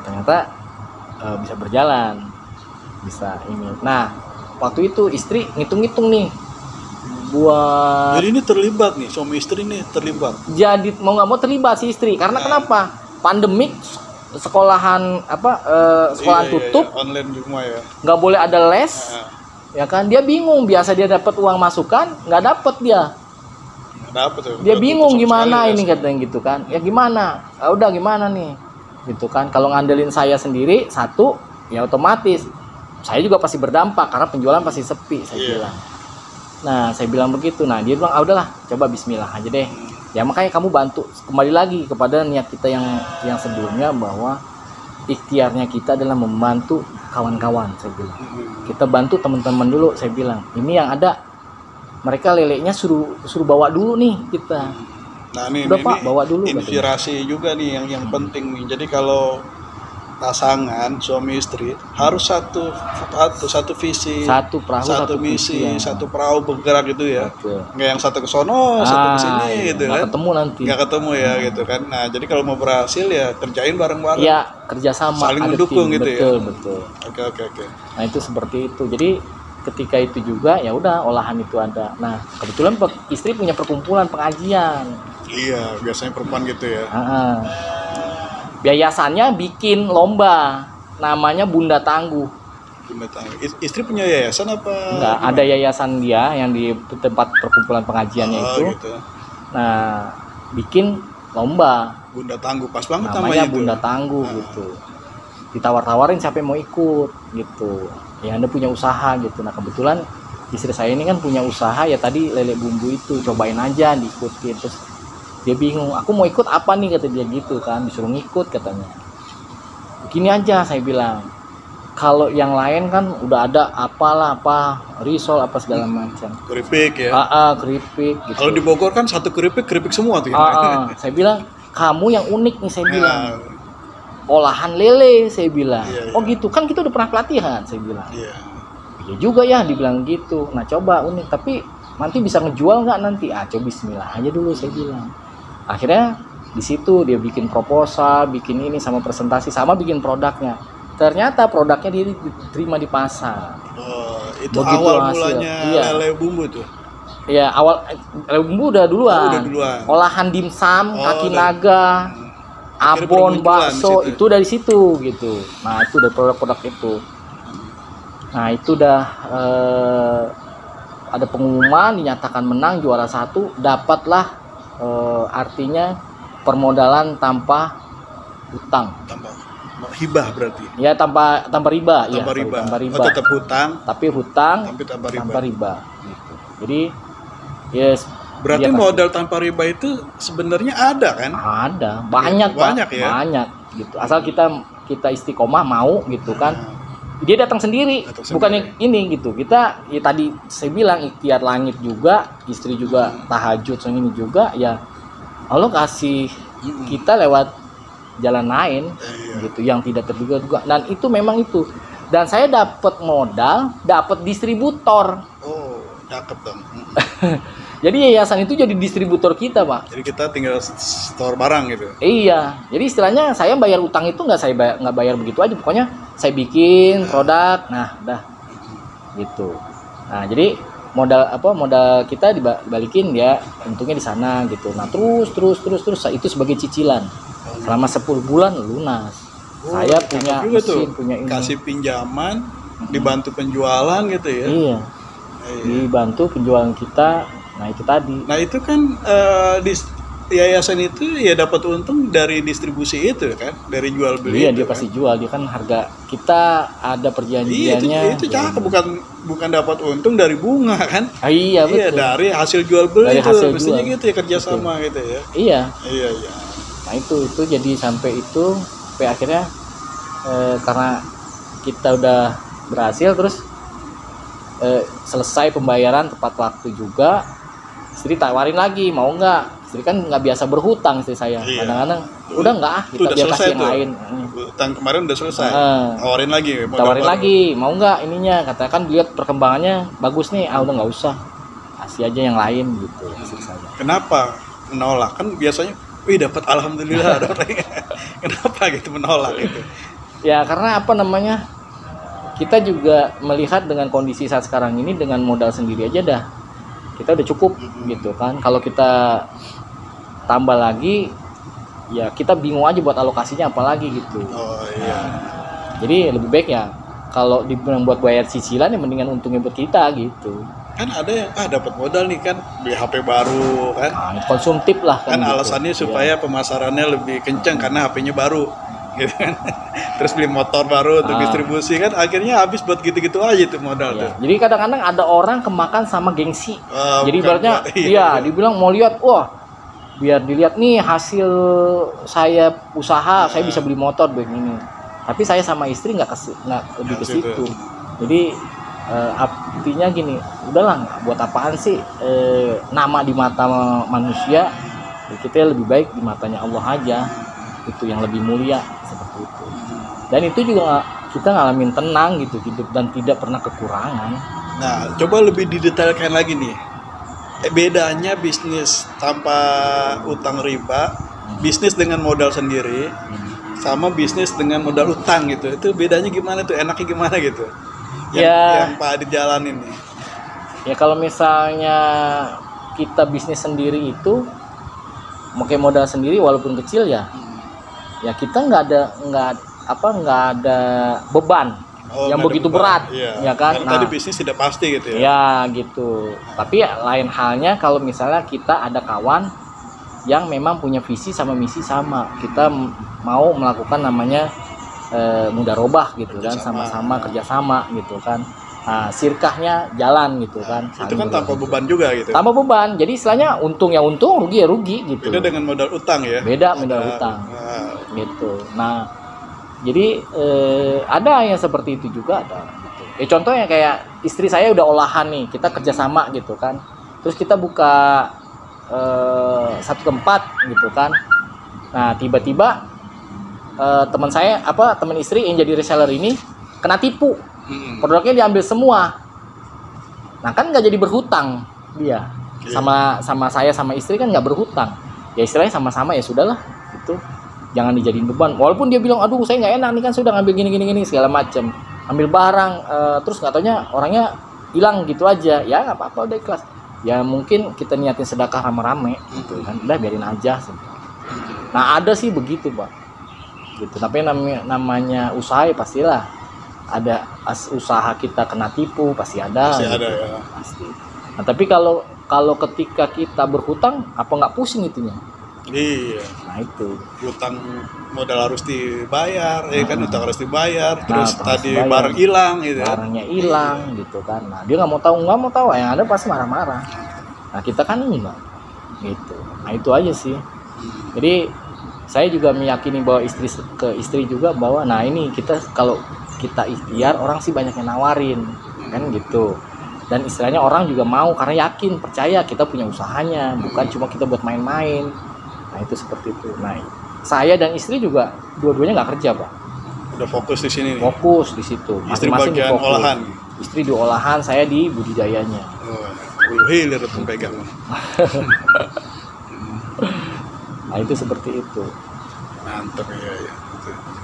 C: ternyata bisa berjalan, bisa ini. Nah waktu itu istri ngitung-ngitung nih buat
B: Jadi ini terlibat nih, suami istri ini terlibat.
C: jadi mau nggak mau terlibat si istri karena kenapa pandemik sekolahan sekolahan tutup
B: online semua ya.
C: nggak boleh ada les ya kan dia bingung biasa dia dapat uang masukan nggak dapat dia
B: Dapet tuh.
C: dia bingung
B: Sama
C: gimana
B: sekali,
C: ini katanya gitu kan ya gimana udah gimana nih gitu kan kalau ngandelin saya sendiri satu ya otomatis saya juga pasti berdampak karena penjualan pasti sepi saya bilang. Nah saya bilang begitu, nah dia bilang udahlah coba Bismillah aja deh. Ya makanya kamu bantu kembali lagi kepada niat kita yang sebelumnya bahwa ikhtiarnya kita adalah membantu kawan-kawan saya bilang. Kita bantu teman-teman dulu saya bilang. Ini yang ada mereka leleknya suruh bawa dulu nih kita.
B: Nah ini,
C: udah Pak bawa dulu.
B: inspirasi juga nih yang penting nih. Jadi kalau pasangan suami istri harus satu visi,
C: satu perahu
B: satu misi,
C: ya.
B: satu perahu bergerak gitu ya.
C: Betul.
B: Nggak yang satu ke sono, satu ke sini
C: iya.
B: gitu
C: Nggak
B: kan.
C: ketemu nanti.
B: Nggak ketemu ya gitu kan. Nah jadi kalau mau berhasil ya kerjain bareng-bareng.
C: Ya kerjasama.
B: Saling
C: ada
B: mendukung
C: tim.
B: gitu
C: betul,
B: ya.
C: Betul.
B: Oke.
C: Nah itu seperti itu. Jadi ketika itu juga ya udah olahan itu ada. Nah kebetulan istri punya perkumpulan pengajian.
B: Iya biasanya perempuan gitu ya.
C: Yayasannya bikin lomba. Namanya Bunda Tangguh.
B: Istri punya yayasan apa?
C: Enggak, ada yayasan dia yang di tempat perkumpulan pengajiannya itu.
B: Gitu.
C: Nah, bikin lomba.
B: Bunda Tangguh, pas banget
C: namanya
B: itu.
C: Bunda Tangguh gitu. Ditawar-tawarin siapa yang mau ikut gitu. Ya Anda punya usaha gitu. Nah, kebetulan istri saya ini kan punya usaha ya tadi lele bumbu itu, cobain aja diikutin. Terus dia bingung, aku mau ikut apa nih kata dia gitu kan, disuruh ngikut katanya. Gini aja saya bilang, kalau yang lain kan udah ada apa risol apa segala macam.
B: Keripik ya.
C: Keripik gitu.
B: Kalau di Bogor kan satu keripik semua tuh.
C: Saya bilang, kamu yang unik nih saya bilang. Olahan lele saya bilang. Oh gitu, kan kita udah pernah pelatihan saya bilang. Iya juga ya dibilang gitu. Nah coba unik, tapi nanti bisa ngejual nggak nanti? Coba Bismillah aja dulu saya bilang. Akhirnya di situ dia bikin proposal, bikin ini sama presentasi, sama bikin produknya. Ternyata produknya dia diterima di pasar.
B: Itu begitu awal mulanya lele bumbu tuh.
C: Iya, awal lele bumbu udah duluan. Olahan dimsum, kaki naga, abon, bakso itu dari situ gitu. Nah, itu dari produk-produk itu. Nah, itu udah ada pengumuman dinyatakan menang juara 1, dapatlah artinya permodalan tanpa hutang.
B: Hibah berarti.
C: Ya tanpa riba.
B: Tanpa riba. Tetap hutang.
C: Tapi hutang.
B: Tapi tanpa
C: riba. Gitu. Jadi yes.
B: Berarti modal tanpa riba itu sebenarnya ada kan?
C: Ada, banyak Pak.
B: Ya?
C: Banyak gitu. Asal kita istiqomah mau gitu kan. Dia datang sendiri. Bukan ini gitu. Kita ya tadi saya bilang ikhtiar langit juga, istri juga tahajud ini juga ya. Allah kasih kita lewat jalan lain gitu yang tidak terduga-duga, dan itu memang itu. Dan saya dapat modal, dapat distributor.
B: Oh, cakep dong.
C: Jadi yayasan itu jadi distributor kita, Pak.
B: Jadi kita tinggal store barang gitu.
C: Iya. Jadi istilahnya saya bayar utang itu nggak bayar begitu aja. Pokoknya saya bikin produk, nah udah gitu. Nah jadi modal kita dibalikin dia untungnya di sana gitu. Nah terus itu sebagai cicilan selama 10 bulan lunas. Saya punya mesin, punya ini.
B: Kasih pinjaman, dibantu penjualan gitu ya.
C: Iya. Dibantu penjualan kita. Nah itu tadi.
B: Nah itu kan di yayasan itu ya dapat untung dari distribusi itu kan, dari jual beli.
C: Iya,
B: itu,
C: dia pasti jual. Dia kan harga kita ada perjanjiannya.
B: Itu cakep, bukan dapat untung dari bunga kan?
C: Iya betul.
B: Iya, dari hasil jual beli
C: dari
B: itu mestinya gitu ya, kerjasama gitu ya.
C: Iya.
B: Iya.
C: Nah itu jadi sampai akhirnya karena kita udah berhasil terus selesai pembayaran tepat waktu juga, istri tawarin lagi mau nggak. Istri kan nggak biasa berhutang istri saya. Kadang-kadang udah nggak kita biar kasih yang lain.
B: Hutang kemarin udah selesai. Tawarin
C: lagi mau nggak ininya, katakan lihat perkembangannya bagus nih, udah nggak usah, kasih aja yang lain gitu istri saya.
B: Kenapa menolak? Kan biasanya dapat alhamdulillah. Kenapa gitu menolak gitu?
C: Ya karena kita juga melihat dengan kondisi saat sekarang ini dengan modal sendiri aja dah kita udah cukup gitu kan. Kalau kita tambah lagi ya kita bingung aja buat alokasinya apalagi gitu.
B: Oh iya.
C: Jadi lebih baik ya kalau dibilang buat bayar cicilan ya mendingan untungnya buat kita gitu.
B: Kan ada yang dapat modal nih kan beli HP baru kan.
C: Nah, konsumtif lah
B: Kan
C: gitu.
B: alasannya supaya pemasarannya lebih kenceng karena HP-nya baru gitu kan. Terus beli motor baru untuk distribusi kan akhirnya habis buat gitu-gitu aja tuh modal tuh.
C: Jadi kadang-kadang ada orang kemakan sama gengsi. Jadi
B: Bukan
C: ibaratnya dibilang mau lihat wah biar dilihat nih hasil saya usaha saya bisa beli motor begini. Tapi saya sama istri nggak lebih ke situ. Jadi artinya gini, udahlah buat apaan sih nama di mata manusia, kita lebih baik di matanya Allah aja, itu yang lebih mulia seperti itu. Dan itu juga kita ngalamin tenang gitu hidup dan tidak pernah kekurangan.
B: Nah, coba lebih didetailkan lagi nih. Bedanya bisnis tanpa utang riba, bisnis dengan modal sendiri, sama bisnis dengan modal utang gitu. Itu bedanya gimana tuh? Enaknya gimana gitu? Yang Pak Adit jalanin nih.
C: Ya kalau misalnya kita bisnis sendiri itu pakai modal sendiri walaupun kecil ya kita nggak ada beban yang begitu berat, ya kan?
B: Tadi bisnis tidak pasti gitu ya.
C: Ya gitu. Tapi lain halnya kalau misalnya kita ada kawan yang memang punya visi sama misi sama, kita mau melakukan namanya mudarobah gitu kan, sama-sama kerjasama gitu kan. Nah, sirkahnya jalan gitu kan.
B: Itu kan tanpa beban juga gitu.
C: Tanpa beban. Jadi istilahnya untung ya untung, rugi ya rugi gitu.
B: Beda dengan modal utang ya.
C: Beda modal utang. Gitu. Nah, jadi ada yang seperti itu juga ada. Gitu. Contohnya kayak istri saya udah olahan nih, kita kerjasama gitu kan. Terus kita buka satu tempat gitu kan. Nah, tiba-tiba teman istri yang jadi reseller ini kena tipu. Produknya diambil semua. Nah kan nggak jadi berhutang dia. Sama saya sama istri kan nggak berhutang. Ya istilahnya sama-sama ya sudahlah itu. Jangan dijadiin beban. Walaupun dia bilang aduh saya nggak enak nih kan sudah ngambil gini segala macam. Ambil barang terus nggak taunya orangnya hilang gitu aja. Ya nggak apa-apa udah ikhlas. Ya mungkin kita niatin sedekah rame-rame gitu kan. Udah biarin aja. Nah ada sih begitu Pak. Gitu. Tapi namanya usaha ya pastilah ada usaha kita kena tipu pasti ada.
B: Pasti
C: gitu.
B: ada ya.
C: Pasti. Nah tapi kalau ketika kita berhutang apa nggak pusing itunya?
B: Iya.
C: Nah itu.
B: Utang modal harus dibayar, kan utang harus dibayar. Terus tadi
C: dibayar.
B: Barang hilang gitu.
C: Barangnya hilang gitu kan. Nah dia nggak mau tahu, yang ada pasti marah-marah. Nah kita kan enggak. Gitu. Nah itu aja sih. Jadi saya juga meyakini bahwa istri juga bahwa nah ini kalau kita ikhtiar orang sih banyak yang nawarin kan gitu. Dan istilahnya orang juga mau karena yakin percaya kita punya usahanya, bukan cuma kita buat main-main. Nah itu seperti itu. Nah saya dan istri juga dua-duanya nggak kerja Pak.
B: Udah fokus di sini.
C: Fokus di situ.
B: Istri bagian olahan.
C: Istri di olahan, saya di budidayanya.
B: Hilir tuh pegang.
C: Nah itu seperti itu.
B: Mantap ya.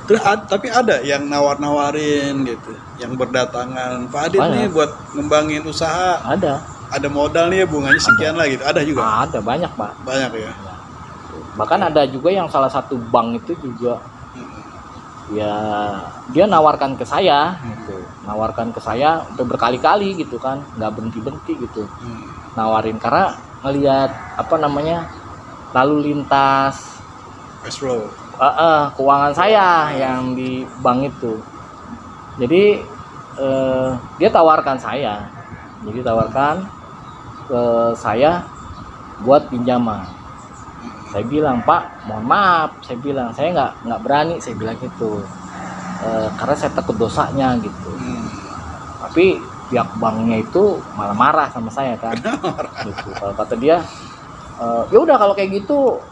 B: Terus tapi ada yang nawar-nawarin gitu, yang berdatangan Pak Adit nih buat ngembangin usaha. Ada modal nih ya bunganya sekian lah gitu. Ada juga.
C: Ada banyak Pak.
B: Banyak ya.
C: Bahkan ada juga yang salah satu bank itu juga ya dia nawarkan ke saya gitu. Nawarkan ke saya udah berkali-kali gitu kan, nggak berhenti gitu. Nawarin karena ngelihat lalu lintas
B: cash flow.
C: Keuangan saya yang di bank itu. Jadi dia tawarkan saya. Jadi tawarkan ke saya buat pinjaman. Saya bilang, "Pak, mohon maaf." Saya bilang, "Saya nggak berani." Saya bilang gitu. Karena saya takut dosanya gitu. Tapi pihak banknya itu malah marah sama saya kan. Gitu. Kalau kata dia, ya udah kalau kayak gitu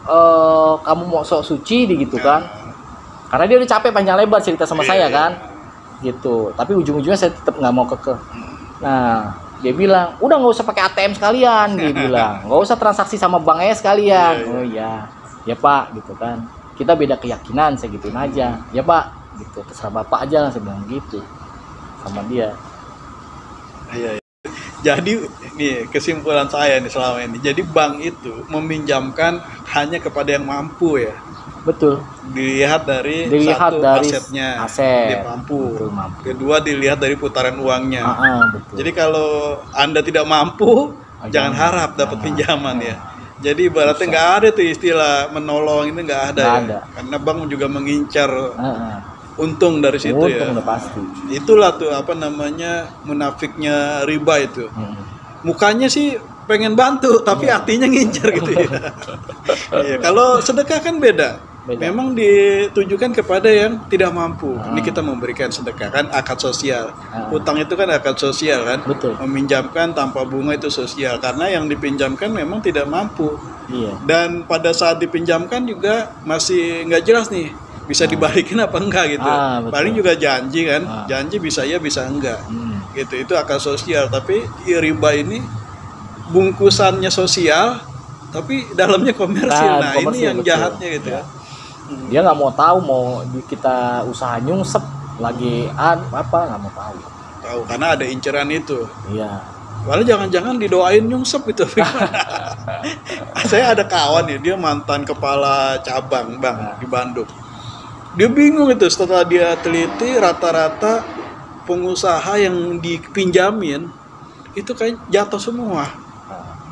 C: kamu mau sok suci gitu kan. Karena dia udah capek panjang lebar cerita sama saya kan. Gitu. Tapi ujung-ujungnya saya tetap nggak mau kekeh. Nah, dia bilang, "Udah nggak usah pakai ATM sekalian." Dia bilang, "Nggak usah transaksi sama banknya sekalian." Oh iya. Ya Pak, gitu kan. Kita beda keyakinan, saya gituin aja. Ya Pak, gitu. Terserah Bapak aja, saya bilang gitu. sama dia.
B: Iya. Jadi nih kesimpulan saya nih selama ini. Jadi bank itu meminjamkan hanya kepada yang mampu ya.
C: Betul.
B: Dilihat dari satu
C: dari
B: asetnya,
C: aset.
B: dia mampu.
C: Betul, mampu.
B: Kedua dilihat dari putaran uangnya.
C: Betul.
B: Jadi kalau Anda tidak mampu, jangan harap dapat pinjaman ya. Jadi ibaratnya nggak ada tuh istilah menolong, itu nggak ada ya. Ada. Karena bank juga mengincar untung dari situ ya.
C: Untung udah pasti.
B: Itulah tuh apa namanya munafiknya riba itu. Mukanya sih pengen bantu tapi hatinya ngincar gitu ya. Iya, kalau sedekah kan beda. Memang ditujukan kepada yang tidak mampu. Ini kita memberikan sedekah kan akad sosial. Utang itu kan akad sosial kan.
C: Betul.
B: Meminjamkan tanpa bunga itu sosial karena yang dipinjamkan memang tidak mampu.
C: Iya.
B: Dan pada saat dipinjamkan juga masih nggak jelas nih bisa dibalikin apa enggak gitu. Paling juga janji kan. Janji bisa ya bisa enggak. Gitu. Itu akad sosial tapi riba ini bungkusannya sosial tapi dalamnya komersil. Nah, ini yang jahatnya gitu ya.
C: Dia nggak mau tahu mau kita usaha nyungsep lagi apa nggak mau tahu
B: karena ada inceran itu.
C: Iya.
B: Walau jangan-jangan didoain nyungsep itu. Saya ada kawan ya, dia mantan kepala cabang bank di Bandung. Dia bingung itu setelah dia teliti rata-rata pengusaha yang dipinjamin itu kayak jatuh semua.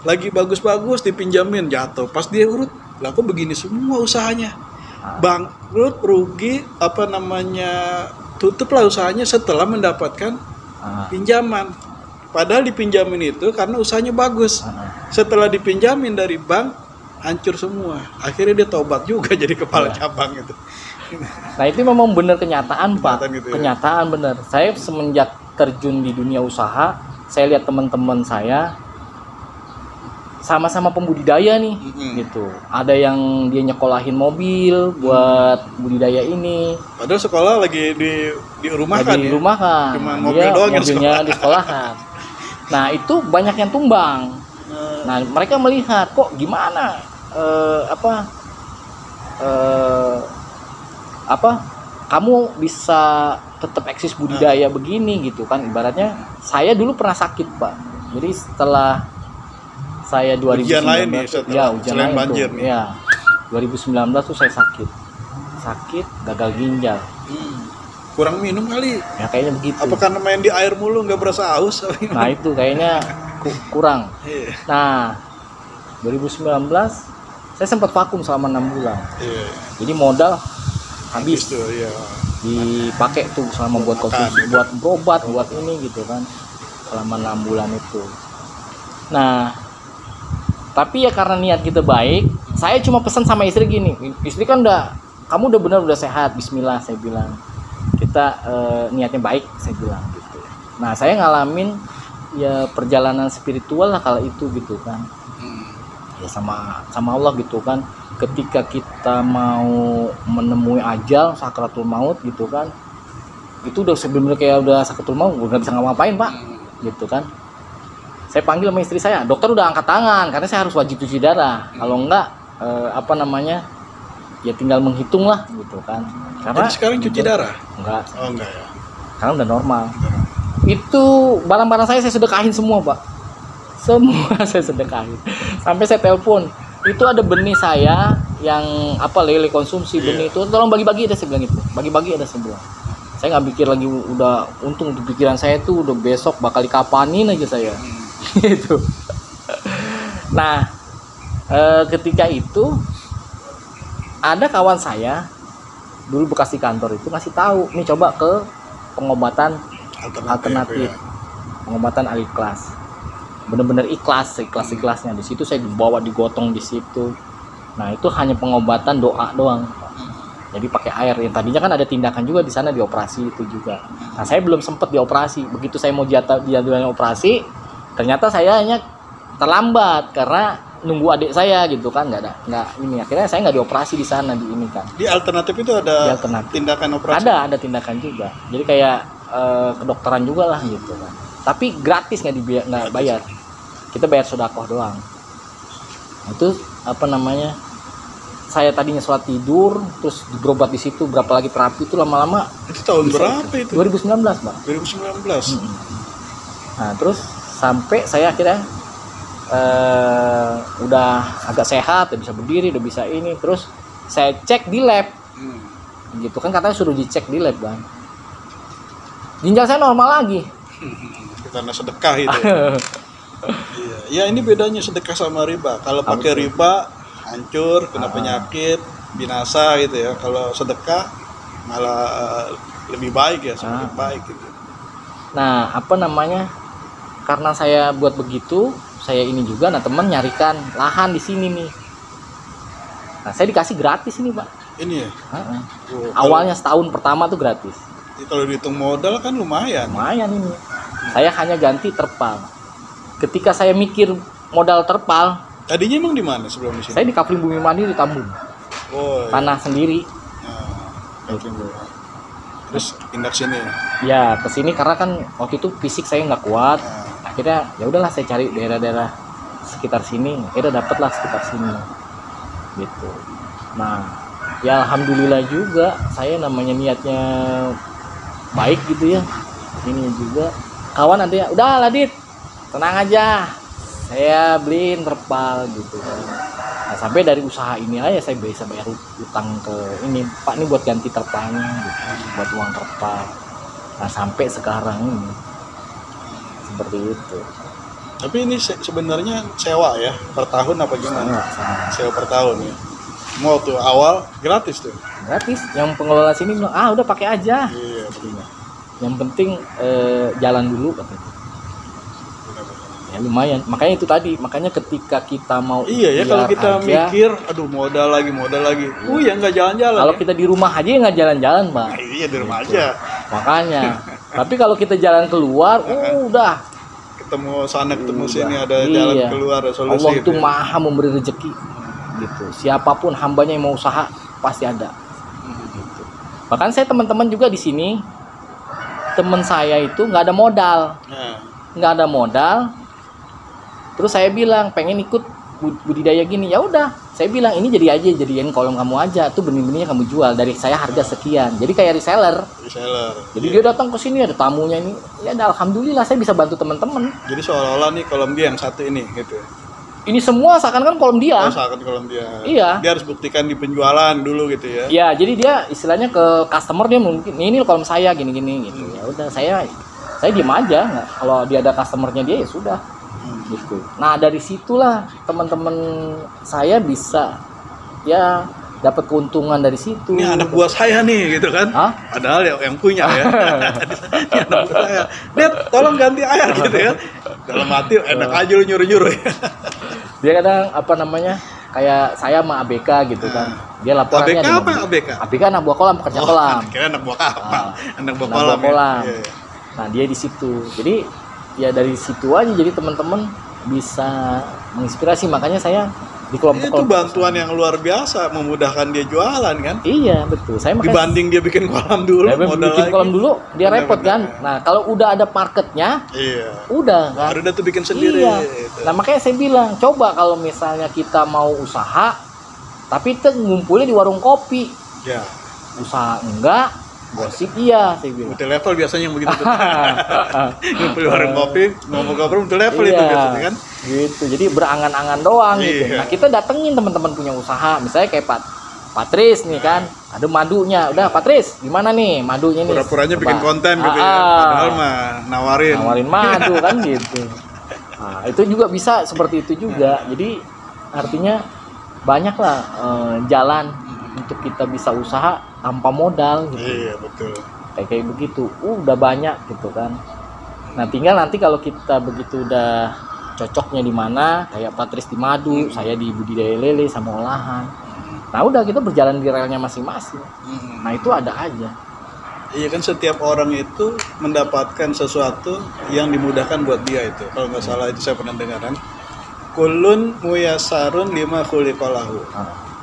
B: Lagi bagus-bagus dipinjamin jatuh. Pas dia urut, lah kok begini semua usahanya. Bangkrut, rugi, tutuplah usahanya setelah mendapatkan pinjaman. Padahal dipinjamin itu karena usahanya bagus. Setelah dipinjamin dari bank, hancur semua. Akhirnya dia tobat juga jadi kepala cabang itu.
C: Nah itu memang benar kenyataan Pak.
B: Gitu ya?
C: Kenyataan benar. Saya semenjak terjun di dunia usaha, saya lihat teman-teman saya sama-sama pembudidaya nih, gitu. Ada yang dia nyekolahin mobil buat budidaya ini.
B: Padahal sekolah lagi dirumahkan.
C: Dirumahkan.
B: Cuma mobil doang yang
C: mobilnya disekolahkan. Nah itu banyak yang tumbang. Nah mereka melihat kok gimana kamu bisa tetap eksis budidaya begini gitu kan. Ibaratnya saya dulu pernah sakit Pak. Jadi setelah saya 2019
B: ujian lain nih
C: ujian lain banjir tuh, nih. Ya 2019 tuh saya sakit gagal ginjal.
B: Kurang minum kali
C: ya kayaknya begitu.
B: Apa karena main di air mulu nggak berasa haus?
C: Nah itu kayaknya kurang. Nah 2019 saya sempat vakum selama 6 bulan. Jadi modal habis
B: tuh,
C: dipakai tuh selama buat konsumsi, buat berobat, buat ini gitu kan selama 6 bulan itu. Nah tapi ya karena niat kita baik, saya cuma pesan sama istri gini, istri kan kamu udah sehat, bismillah saya bilang, kita niatnya baik saya bilang gitu. Nah saya ngalamin ya perjalanan spiritual lah kalau itu gitu kan, ya sama Allah gitu kan. Ketika kita mau menemui ajal sakratul maut gitu kan, itu udah sebenarnya kayak udah sakratul maut, udah nggak bisa ngapain Pak, gitu kan. Saya panggil sama istri saya, dokter udah angkat tangan karena saya harus wajib cuci darah. Kalau enggak ya tinggal menghitung lah gitu kan. Karena
B: jadi sekarang cuci darah?
C: Enggak.
B: Oh enggak ya.
C: Karena udah normal. Itu barang-barang saya sedekahin semua Pak. Semua saya sedekahin. Sampai saya telepon, itu ada benih saya yang lele konsumsi benih itu, tolong bagi-bagi ada saya bilang itu. Bagi-bagi ada saya bilang. Saya nggak pikir lagi, udah untung untuk pikiran saya tuh udah besok bakal dikapanin aja saya. Gitu. Nah ketika itu ada kawan saya dulu bekas di kantor itu ngasih tahu nih, coba ke pengobatan alternatif ya. Pengobatan al-ikhlas, bener-bener ikhlasnya di situ. Saya dibawa digotong di situ. Nah itu hanya pengobatan doa doang, jadi pakai air. Yang tadinya kan ada tindakan juga di sana, dioperasi itu juga. Nah saya belum sempat dioperasi. Begitu saya mau jadwalnya operasi, ternyata saya hanya terlambat karena nunggu adik saya gitu kan, nggak ini. Akhirnya saya nggak dioperasi di sana, di ini kan.
B: Di alternatif itu ada tindakan operasi? Ada
C: tindakan juga. Jadi kayak kedokteran juga lah gitu kan. Tapi gratis, nggak bayar. Kita bayar sedekah doang. Itu saya tadinya sholat tidur, terus berobat di situ, berapa lagi terapi itu lama-lama.
B: Itu tahun berapa itu?
C: 2019, Pak.
B: 2019.
C: Nah, terus sampai saya akhirnya udah agak sehat, udah bisa berdiri, udah bisa ini. Terus saya cek di lab. Gitu kan katanya suruh dicek di lab, Bang. Ginjal saya normal lagi.
B: Karena sedekah itu. Iya, ya ini bedanya sedekah sama riba. Kalau pakai riba hancur, kena penyakit, binasa gitu ya. Kalau sedekah malah lebih baik ya, semakin baik gitu.
C: Nah, apa namanya? Karena saya buat begitu, saya ini juga, nah teman nyarikan lahan di sini nih. Nah, saya dikasih gratis ini, Pak.
B: Ini ya.
C: Awalnya setahun pertama tuh gratis.
B: Kalau dihitung modal kan lumayan.
C: Lumayan ini. Saya hanya ganti terpal. Ketika saya mikir modal terpal,
B: tadinya emang di mana sebelum di sini?
C: saya di Kafling Bumi Mandiri di Tambun.
B: Oh,
C: Tanah sendiri.
B: Terus pindah sini.
C: Ya, ke sini karena kan waktu itu fisik saya nggak kuat. Akhirnya ya udahlah saya cari daerah-daerah sekitar sini. Akhirnya dapatlah sekitar sini. Gitu. Nah, ya alhamdulillah juga saya namanya niatnya baik gitu ya. Ini juga kawan ada ya, udah lah Dit, tenang aja, saya beliin terpal gitu. Nah, sampai dari usaha ini aja saya bisa bayar utang ke ini, Pak, ini buat ganti terpalnya gitu, buat uang terpal. Nah, sampai sekarang ini seperti itu.
B: Tapi ini sebenarnya sewa ya, per tahun apa gimana? Sewa per tahun ya. Mau tuh awal gratis tuh.
C: Gratis. Yang pengelola sini bilang, udah pakai aja.
B: Iya, betul.
C: Yang penting jalan dulu katanya. Ya lumayan. Makanya itu tadi, makanya ketika kita mau
B: iya ya, kalau kita mikir aduh modal lagi ya nggak jalan-jalan.
C: Kalau
B: ya?
C: Kita di rumah aja nggak jalan-jalan, Pak.
B: Nah, iya di rumah
C: gitu.
B: aja.
C: Makanya. Tapi kalau kita jalan keluar, udah
B: ketemu sana ketemu sini, ada jalan keluar, ada solusi.
C: Allah itu
B: ya.
C: maha memberi rezeki gitu. Siapapun hambanya yang mau usaha pasti ada. Gitu. Bahkan saya teman-teman juga di sini, teman saya itu nggak ada modal, nggak ada modal. Terus saya bilang pengen ikut budidaya gini, ya udah. Saya bilang ini jadiin kolam kamu aja, tuh benih-benihnya kamu jual dari saya harga sekian. Jadi kayak reseller. Jadi dia datang ke sini ada tamunya ini, ya alhamdulillah saya bisa bantu teman-teman.
B: Jadi seolah-olah nih kolam dia yang satu ini gitu.
C: Ini semua seakan-akan kolam dia.
B: Seakan kolam dia.
C: Iya.
B: Dia harus buktikan di penjualan dulu gitu ya.
C: Iya, jadi dia istilahnya ke customer dia mungkin ini kolam saya gini-gini gitu. Ya udah saya diem aja, nggak. Kalau dia ada customernya dia ya sudah. Gitu. Nah dari situlah teman-teman saya bisa ya dapat keuntungan dari situ.
B: Ini anak buah saya nih gitu kan. Padahal yang punya ya. Ini anak buah saya. Dit, tolong ganti air gitu ya. Dalam hati enak aja lu nyuruh-nyuruh ya.
C: Dia kadang apa namanya kayak saya sama ABK gitu kan. Dia laporannya
B: ABK apa ABK?
C: ABK anak buah kolam, pekerja kolam.
B: Kira anak buah kapal. Anak buah
C: kolam.
B: Ya.
C: Nah dia di situ. Jadi ya dari situ aja jadi teman-teman bisa menginspirasi, makanya saya di kelompok
B: itu bantuan yang luar biasa memudahkan dia jualan kan.
C: Iya betul, saya makanya
B: dibanding dia bikin kolam dulu modal
C: bikin
B: lagi.
C: Kolam dulu dia repot kan. Nah kalau udah ada marketnya udah kan
B: udah tuh bikin sendiri
C: gitu. Nah makanya saya bilang coba kalau misalnya kita mau usaha tapi itu ngumpulnya di warung kopi usaha enggak gosip saya bilang.
B: Multi level biasanya yang begitu tuh. Ngumpul di warung kopi, ngobrol-ngobrol multi level itu biasanya kan.
C: Gitu. Jadi berangan-angan doang gitu. Nah, kita datengin teman-teman punya usaha, misalnya kayak Patris nih kan, ada madunya. Udah Patris, gimana nih madunya nih?
B: Pura-puranya bikin konten gitu ya. Padahal mah nawarin
C: madu kan gitu. Nah, itu juga bisa seperti itu juga. Jadi artinya banyaklah jalan untuk kita bisa usaha tanpa modal gitu.
B: Iya betul.
C: Kayak begitu, udah banyak gitu kan. Nah tinggal nanti kalau kita begitu udah cocoknya di mana, kayak Patris di madu, saya di budidaya lele sama olahan. Nah udah kita berjalan di relnya masing-masing. Nah itu ada aja.
B: Iya kan setiap orang itu mendapatkan sesuatu yang dimudahkan buat dia itu. Kalau nggak salah itu saya pernah dengar kan. Kulun muyasarun lima khuliqalahu.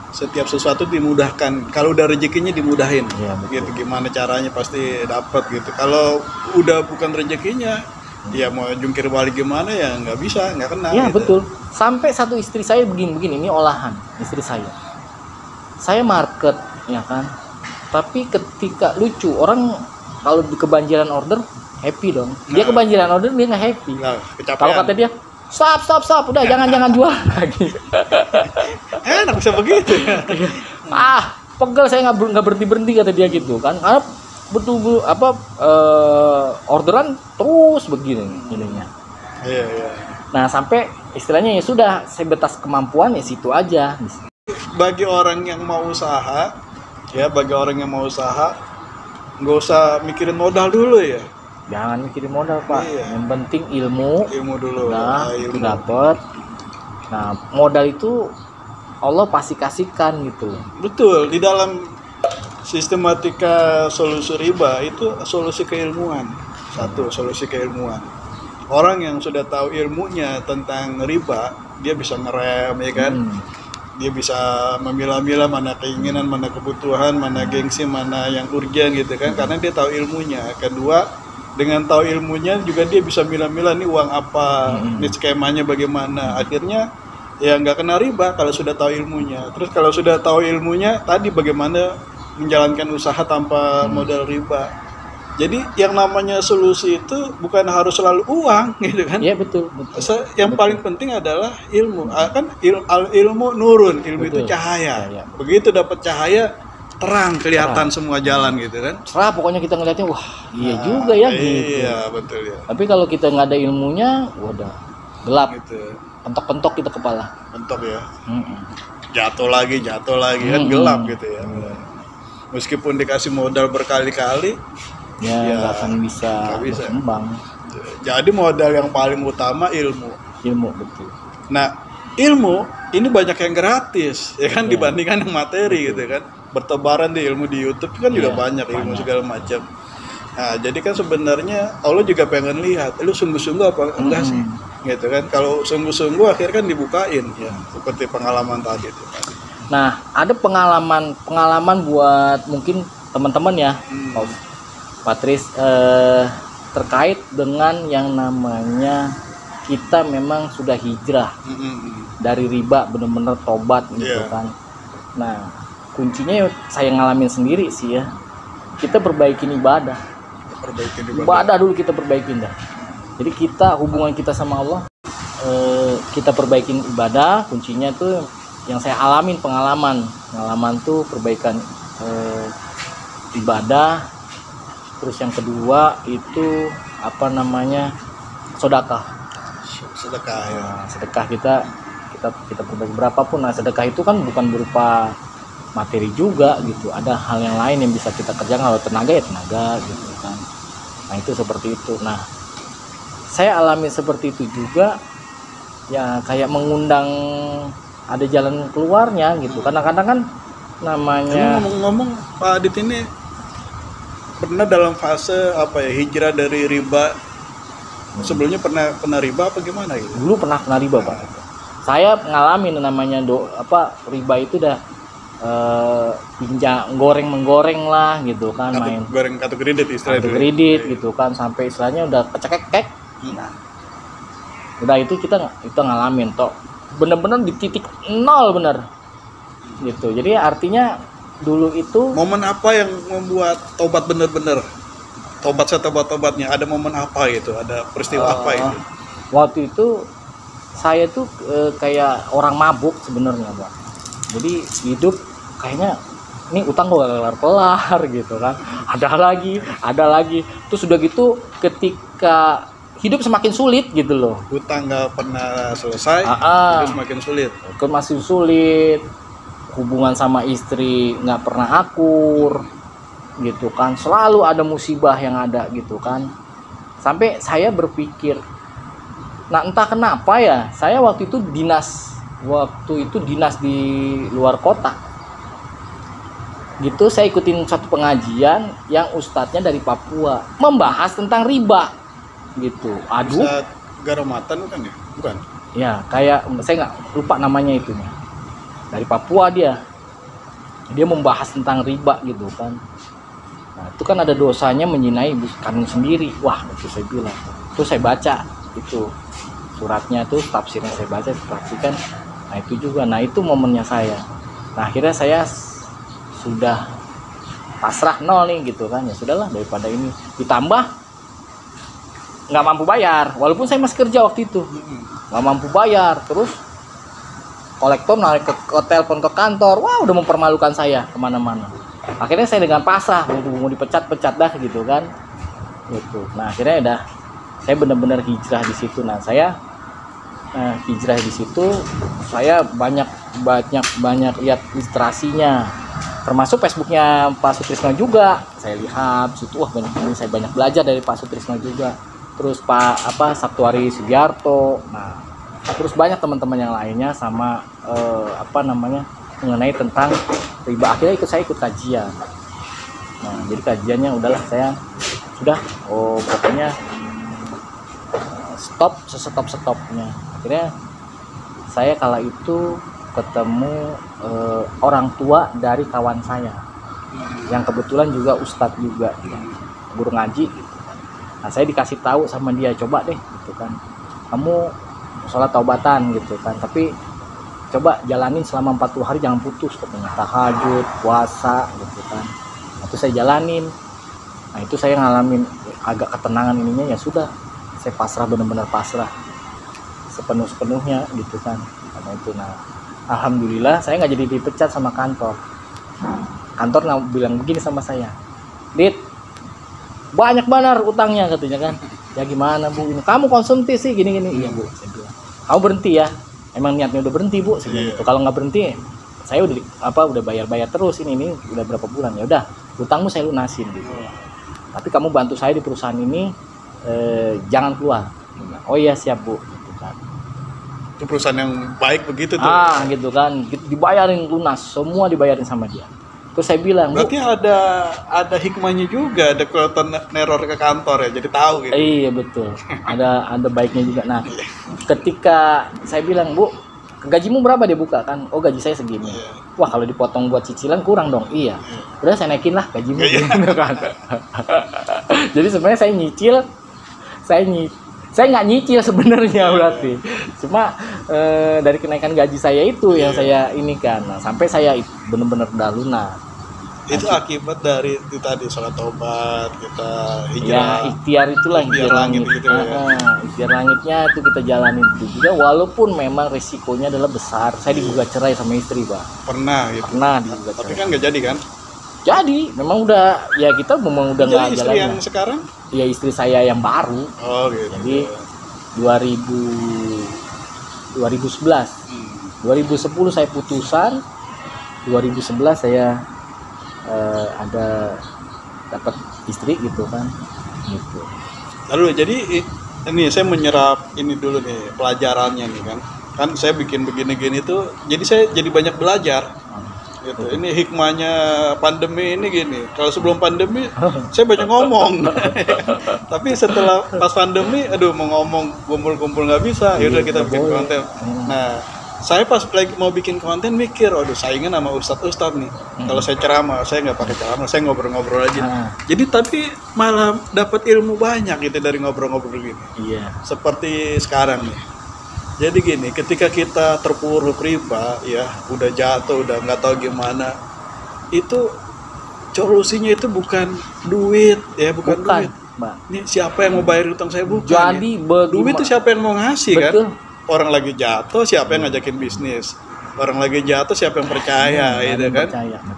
B: Setiap sesuatu dimudahkan. Kalau udah rezekinya dimudahin. Gitu gimana caranya pasti dapat gitu. Kalau udah bukan rezekinya, ya mau jungkir balik gimana ya nggak bisa, nggak kena.
C: Iya
B: gitu.
C: betul. Sampai satu istri saya begini, ini olahan istri saya. saya market ya kan, tapi ketika lucu orang kalau kebanjiran order happy dong, dia kebanjiran order dia nggak happy. Kalau kata dia stop udah jangan jual lagi.
B: Enak bisa begitu ya.
C: Pegel, saya nggak berhenti kata dia gitu kan, karena betul orderan terus begini ininya.
B: Iya.
C: Nah sampai istilahnya ya sudah, saya batas kemampuan ya situ aja.
B: Bagi orang yang mau usaha nggak usah mikirin modal dulu ya.
C: Jangan mikirin modal Pak, yang penting ilmu
B: dulu.
C: Itu dapat. Nah modal itu Allah pasti kasihkan gitu.
B: Betul, di dalam sistematika solusi riba itu solusi keilmuan. Satu, solusi keilmuan. Orang yang sudah tahu ilmunya tentang riba, dia bisa ngerem ya kan. Dia bisa memilah-milah mana keinginan, mana kebutuhan, mana gengsi, mana yang urgen gitu kan, karena dia tahu ilmunya. Kedua, dengan tahu ilmunya juga dia bisa milah-milah nih uang apa, nih skemanya bagaimana. Akhirnya ya nggak kena riba kalau sudah tahu ilmunya. Terus kalau sudah tahu ilmunya tadi bagaimana menjalankan usaha tanpa modal riba. Jadi yang namanya solusi itu bukan harus selalu uang gitu kan.
C: Iya betul.
B: Yang paling penting adalah ilmu. Kan ilmu nurun, ilmu betul. Itu cahaya. Begitu dapat cahaya, terang kelihatan semua jalan gitu kan.
C: Cerah pokoknya kita ngeliatnya, wah iya juga ya gitu.
B: Iya betul ya.
C: Tapi kalau kita nggak ada ilmunya, wadah gelap gitu. Pentok-pentok kita kepala.
B: Pentok ya. Jatuh lagi kan gelap gitu ya. Meskipun dikasih modal berkali-kali,
C: ya nggak akan bisa berkembang.
B: Jadi modal yang paling utama ilmu
C: betul.
B: Nah ilmu ini banyak yang gratis ya kan, dibandingkan yang materi gitu kan. Bertebaran di ilmu di YouTube kan juga banyak ilmu segala macam. Nah jadi kan sebenarnya Allah juga pengen lihat lu sungguh-sungguh apa enggak sih gitu kan. Kalau sungguh-sungguh akhirnya kan dibukain ya, seperti pengalaman tadi itu.
C: Nah ada pengalaman buat mungkin teman-teman ya Patris, terkait dengan yang namanya kita memang sudah hijrah dari riba, benar-benar tobat gitu kan. Nah kuncinya saya ngalamin sendiri sih ya, kita perbaikin ibadah dulu, kita perbaikin dah. Jadi kita hubungan kita sama Allah, kita perbaikin ibadah. Kuncinya tuh yang saya alamin, pengalaman tuh perbaikan ibadah. Terus yang kedua itu sedekah ya. Sedekah kita perbaiki berapapun. Nah sedekah itu kan bukan berupa materi juga gitu, ada hal yang lain yang bisa kita kerjakan. Kalau tenaga ya tenaga gitu kan. Nah itu seperti itu. Nah saya alami seperti itu juga ya, kayak mengundang ada jalan keluarnya gitu. Kadang-kadang kan namanya
B: ngomong-ngomong Pak Adit ini pernah dalam fase hijrah dari riba. Sebelumnya pernah riba apa gimana gitu?
C: Dulu pernah riba Pak. Saya ngalamin namanya riba itu udah menggoreng lah gitu kan, main
B: kartu kredit istilahnya.
C: Kartu kredit gitu kan, sampai istilahnya udah kecekek. Nah, udah itu kita ngalamin toh bener-bener di titik nol bener gitu. Jadi artinya dulu itu
B: momen apa yang membuat tobat bener-bener tobat setobat-tobatnya? Ada momen apa gitu? Ada peristiwa apa itu?
C: Waktu itu saya tuh kayak orang mabuk sebenarnya Pak. Jadi hidup kayaknya ini utang gak kelar-kelar gitu kan. Ada lagi. Terus udah gitu ketika hidup semakin sulit gitu loh.
B: Utang gak pernah selesai, hidup semakin sulit.
C: Masih sulit. Hubungan sama istri nggak pernah akur gitu kan, selalu ada musibah yang ada gitu kan. Sampai saya berpikir, nah entah kenapa ya, saya waktu itu dinas di luar kota gitu. Saya ikutin satu pengajian yang ustadznya dari Papua membahas tentang riba gitu. Aduh,
B: Ustadz Garomatan bukan ya? Bukan
C: ya, kayak saya nggak lupa namanya itunya, dari Papua dia membahas tentang riba gitu kan. Nah itu kan ada dosanya menzinai ibu kandung sendiri. Wah itu saya bilang, terus saya baca itu suratnya tuh, tafsirnya saya baca, perhatikan. Nah itu juga, nah itu momennya saya. Nah akhirnya saya sudah pasrah nol nih gitu kan, ya sudahlah daripada ini ditambah nggak mampu bayar, walaupun saya masih kerja waktu itu nggak mampu bayar, terus kolektor narik ke telepon ke kantor, wah udah mempermalukan saya kemana-mana. Akhirnya saya dengan pasrah mau dipecat-pecat dah gitu kan, gitu. Nah akhirnya udah saya benar-benar hijrah di situ. Nah saya hijrah di situ, saya banyak lihat ilustrasinya, termasuk Facebooknya Pak Sutrisno juga. Saya lihat situ, wah saya banyak belajar dari Pak Sutrisno juga. Terus Pak Sabtuari Sugiarto. Nah, terus banyak teman-teman yang lainnya sama mengenai tentang riba. Akhirnya saya ikut kajian. Nah, jadi kajiannya udahlah saya sudah pokoknya stopnya. Akhirnya saya kala itu ketemu orang tua dari kawan saya yang kebetulan juga ustadz juga, guru ngaji gitu. Nah saya dikasih tahu sama dia, coba deh gitu kan, kamu sholat taubatan gitu kan, tapi coba jalanin selama 40 hari jangan putus katanya, tahajud, puasa gitu kan. Nah, itu saya jalanin. Nah itu saya ngalamin agak ketenangan ininya, ya sudah saya pasrah, benar-benar pasrah sepenuhnya gitu kan. Karena itu, nah alhamdulillah saya nggak jadi dipecat sama kantor. Kantor bilang begini sama saya, Dit, banyak benar utangnya katanya kan. Ya gimana Bu, ini kamu konsumsi sih gini. Iya Bu, saya bilang, kamu berhenti ya, emang niatnya udah berhenti Bu, saya bilang gitu. Kalau nggak berhenti saya udah bayar terus, ini udah berapa bulan, ya udah utangmu saya lunasin gitu. Tapi kamu bantu saya di perusahaan ini, jangan keluar. Oh iya siap Bu gitu kan.
B: Itu perusahaan yang baik begitu tuh.
C: Gitu kan, dibayarin lunas, semua dibayarin sama dia. Terus saya bilang,
B: berarti ada hikmahnya juga, ada kelihatan neror ke kantor ya, jadi tahu gitu.
C: Iya betul, ada baiknya juga. Nah ketika saya bilang, Bu, gajimu berapa dia buka kan? Oh gaji saya segini. Wah kalau dipotong buat cicilan kurang dong. Iya. Udah saya naikin lah gajimu gitu kan. Jadi sebenarnya saya nyicil, saya nggak nyicil sebenarnya berarti. Cuma dari kenaikan gaji saya itu yang saya ini kan. Nah, sampai saya benar-benar udah lunas.
B: Itu akibat dari itu tadi sholat taubat, kita
C: Ya
B: hijrah.
C: ikhtiar itulah, ikhtiar langit gitu ya. Ikhtiar langitnya itu kita jalanin itu juga, walaupun memang resikonya adalah besar. Saya digugat cerai sama istri, Pak.
B: Pernah gitu.
C: Pernah digugat cerai.
B: Tapi kan nggak jadi kan?
C: Jadi memang udah, ya kita memang udah nggak jalan.
B: Istri yang sekarang?
C: Ya istri saya yang baru.
B: Oh gitu.
C: Jadi 2011. 2010 saya putusan. 2011 saya dapat istri gitu kan. Gitu.
B: Lalu jadi ini saya menyerap ini dulu nih pelajarannya nih kan. Kan saya bikin begini-gini tuh, jadi saya jadi banyak belajar. Gitu. Ini hikmahnya pandemi ini gini. Kalau sebelum pandemi saya banyak ngomong. Tapi setelah pas pandemi, aduh mau ngomong kumpul-kumpul nggak bisa. Ya udah kita bikin konten. Nah, saya pas lagi mau bikin konten mikir, aduh saingan sama ustadz nih. Kalau saya ceramah, saya nggak pakai ceramah, saya ngobrol-ngobrol aja. Jadi tapi malah dapat ilmu banyak gitu dari ngobrol-ngobrol gini. Iya. Seperti sekarang nih. Jadi gini, ketika kita terpuruk riba, ya udah jatuh, udah nggak tahu gimana, itu solusinya itu bukan duit, ya bukan duit.
C: Mbak.
B: Ini siapa yang mau bayar utang saya bukan?
C: Jadi
B: ya. Duit itu siapa yang mau ngasih? Betul. Kan? Orang lagi jatuh, siapa yang ngajakin bisnis? Orang lagi jatuh, siapa yang percaya, gitu kan?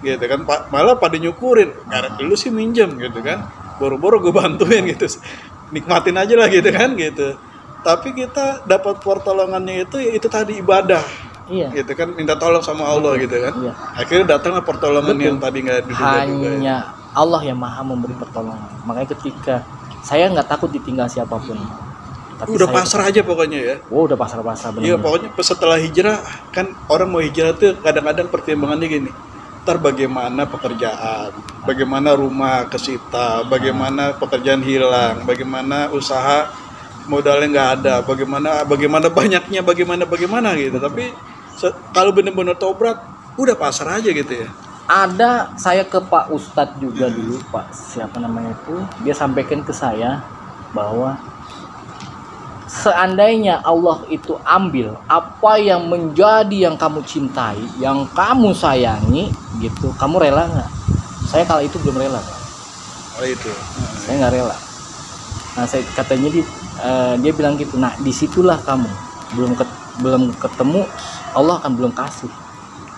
B: Gitu kan, malah pada nyukurin, karena dulu sih minjem, gitu kan? Boro-boro gue bantuin gitu, nikmatin aja lah, gitu kan, gitu. Tapi kita dapat pertolongannya itu tadi ibadah, gitu kan, minta tolong sama Allah gitu kan. Akhirnya datanglah pertolongan yang tadi nggak diduga juga.
C: Hanya Allah yang maha memberi pertolongan. Makanya ketika saya nggak takut ditinggal siapapun. Tapi
B: udah pasrah aja pokoknya ya.
C: Oh udah pasrah benar.
B: Iya pokoknya setelah hijrah kan orang mau hijrah tuh kadang-kadang pertimbangannya gini. Ntar bagaimana pekerjaan, bagaimana rumah kesita, bagaimana pekerjaan hilang, bagaimana usaha modalnya nggak ada, bagaimana banyaknya, bagaimana gitu. Tapi kalau benar-benar taubat, udah pasrah aja gitu ya.
C: Ada, saya ke Pak Ustadz juga dulu, Pak siapa namanya itu, dia sampaikan ke saya bahwa seandainya Allah itu ambil apa yang menjadi yang kamu cintai, yang kamu sayangi gitu, kamu rela nggak? Saya kala itu belum rela, Pak.
B: Oh itu.
C: Saya nggak rela. Nah, saya katanya dia bilang gitu. Nah, disitulah kamu belum ketemu, Allah akan belum kasih.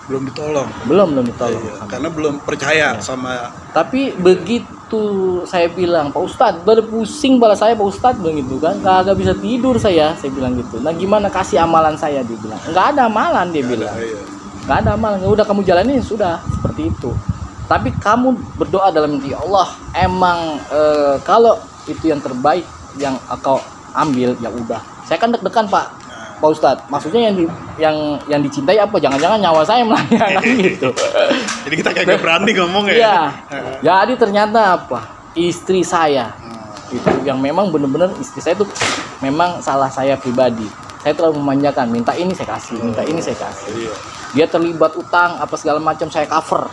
B: Belum ditolong.
C: Belum ditolong.
B: Iya, karena belum percaya sama.
C: Tapi begitu saya bilang, Pak Ustadz, baru pusing kepala saya, Pak Ustadz bilang gitu kan, kagak bisa tidur saya bilang gitu. Nah gimana kasih amalan saya, dia bilang. Nggak ada amalan, dia bilang. Nggak ada amalan, ya udah kamu jalanin sudah seperti itu. Tapi kamu berdoa dalam hati, Allah emang kalau itu yang terbaik yang kau ambil, ya udah. Saya kan deg-degan Pak Ustadz, maksudnya yang dicintai apa? Jangan-jangan nyawa saya melayang gitu.
B: Jadi kita kayak gak berani ngomong ya.
C: Iya. Jadi ternyata apa? Istri saya itu yang memang benar-benar istri saya itu memang salah saya pribadi. Saya terlalu memanjakan, minta ini saya kasih, minta ini saya kasih. Dia terlibat utang apa segala macam saya cover.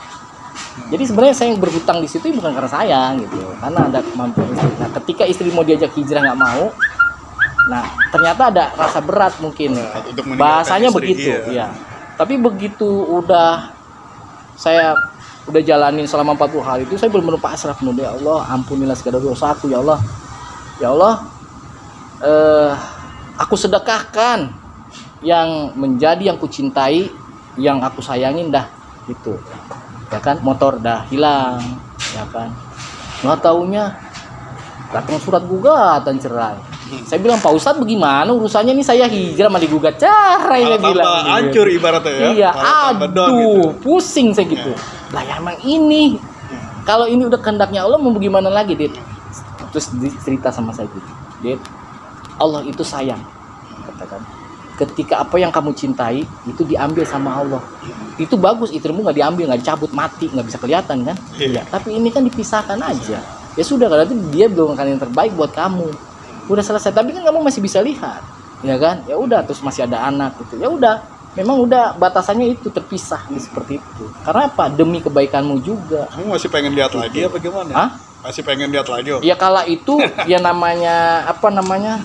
C: Jadi sebenarnya saya yang berhutang di situ bukan karena saya gitu, karena ada kemampuan istri. Nah, ketika istri mau diajak hijrah nggak mau, nah ternyata ada rasa berat mungkin, bahasanya begitu, ya. Tapi begitu saya udah jalanin selama 40 hari itu, saya benar-benar pasrah penuh. Ya Allah, ampunilah segala dosaku ya Allah. Ya Allah, aku sedekahkan yang menjadi yang kucintai, yang aku sayangin dah gitu. Ya kan, motor dah hilang, ya kan. Nggak taunya datang surat gugatan cerai. Saya bilang, Pak Ustadz bagaimana urusannya nih, saya hijrah malah digugat cerai, dia bilang.
B: Hancur ibaratnya ya.
C: Iya, aduh, pusing saya gitu. Lah ya emang ini, kalau ini udah kehendaknya Allah mau bagaimana lagi, Dit? Terus cerita sama saya gitu, Dit, Allah itu sayang, katakan. Ketika apa yang kamu cintai itu diambil sama Allah, itu bagus, istrimu nggak diambil, nggak dicabut, mati, nggak bisa kelihatan kan? Iya. Tapi ini kan dipisahkan aja. Ya sudah, berarti dia belum akan yang terbaik buat kamu. Udah selesai, tapi kan kamu masih bisa lihat, ya kan? Ya udah, terus masih ada anak gitu. Ya udah, memang udah batasannya itu terpisah seperti itu. Karena apa? Demi kebaikanmu juga.
B: Kamu masih pengen lihat lagi apa gimana?
C: Hah?
B: Masih pengen lihat lagi?
C: Ya kala itu ya namanya apa namanya?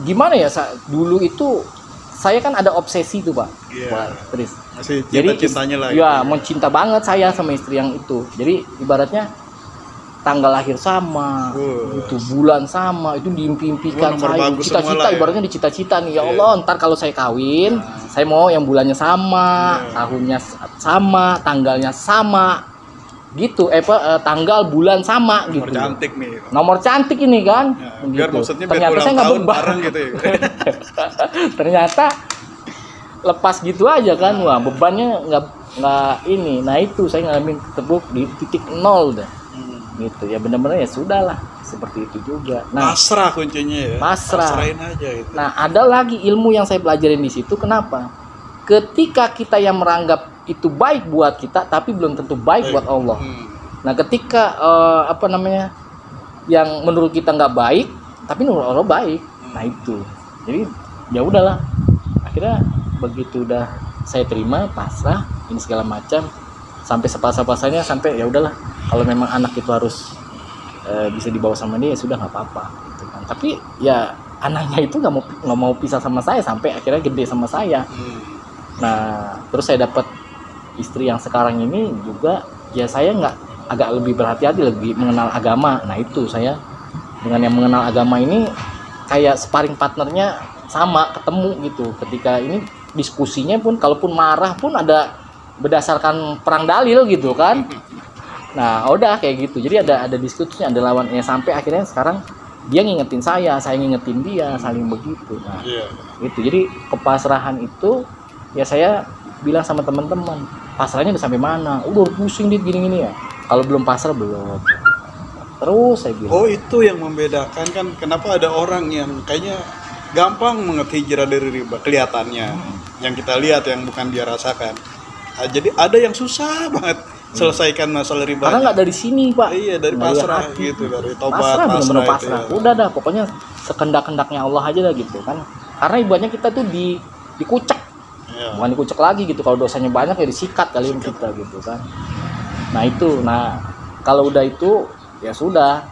C: Gimana ya? Dulu itu saya kan ada obsesi tuh Pak.
B: Iya.
C: Terus.
B: Masih
C: Jadi
B: cintanya lagi.
C: Ya, mencinta banget saya sama istri yang itu. Jadi ibaratnya tanggal lahir sama, itu bulan sama, itu diimpi-impikan saya, cita-cita ibaratnya dicita-cita nih, ya Allah, ntar kalau saya kawin, saya mau yang bulannya sama, tahunnya sama, tanggalnya sama, gitu, tanggal bulan sama, gitu.
B: Nomor cantik nih.
C: Nomor cantik ini kan,
B: ya, biar
C: gitu.
B: Maksudnya
C: Ternyata
B: biar
C: saya nggak beban,
B: gitu ya.
C: Ternyata lepas gitu aja kan, wah bebannya nggak ini, nah itu saya ngalamin tebuk di titik nol dah. Gitu ya, benar-benar ya sudahlah seperti itu juga. Nah,
B: pasrah kuncinya ya. Pasrahin aja itu.
C: Nah, ada lagi ilmu yang saya pelajarin di situ. Kenapa? Ketika kita yang meranggap itu baik buat kita, tapi belum tentu baik buat Allah. Nah, ketika yang menurut kita nggak baik, tapi menurut Allah baik. Nah itu. Jadi ya udahlah. Akhirnya begitu udah saya terima, pasrah, ini segala macam. Sampai sepasa-pasanya, sampai ya udahlah, kalau memang anak itu harus bisa dibawa sama dia, ya sudah nggak apa-apa gitu kan. Tapi ya anaknya itu nggak mau pisah sama saya sampai akhirnya gede sama saya. Nah terus saya dapat istri yang sekarang ini juga, ya saya agak lebih berhati-hati, lebih mengenal agama. Nah itu saya dengan yang mengenal agama ini kayak sparring partnernya sama, ketemu gitu. Ketika ini diskusinya pun, kalaupun marah pun ada berdasarkan perang dalil gitu kan. Nah udah kayak gitu, jadi ada diskusinya, ada lawannya, sampai akhirnya sekarang dia ngingetin saya ngingetin dia, saling begitu. Nah gitu, jadi kepasrahan itu ya saya bilang sama teman-teman, pasrahnya udah sampai mana, udah pusing dit gini-gini ya, kalau belum pasrah belum. Terus saya bilang,
B: oh itu yang membedakan kan, kenapa ada orang yang kayaknya gampang banget hijrah dari riba kelihatannya, yang kita lihat, yang bukan dia rasakan. Jadi ada yang susah banget selesaikan masalah riba.
C: Karena nggak dari sini Pak.
B: Iya, dari pasrah gitu, dari tobat,
C: pasrah. Ya. Udah dah, pokoknya sekendak-kendaknya Allah aja dah gitu kan. Karena ibaratnya kita tuh dikucek, bukan dikucek lagi gitu. Kalau dosanya banyak ya disikat kali kita gitu kan. Nah itu, kalau udah itu ya sudah,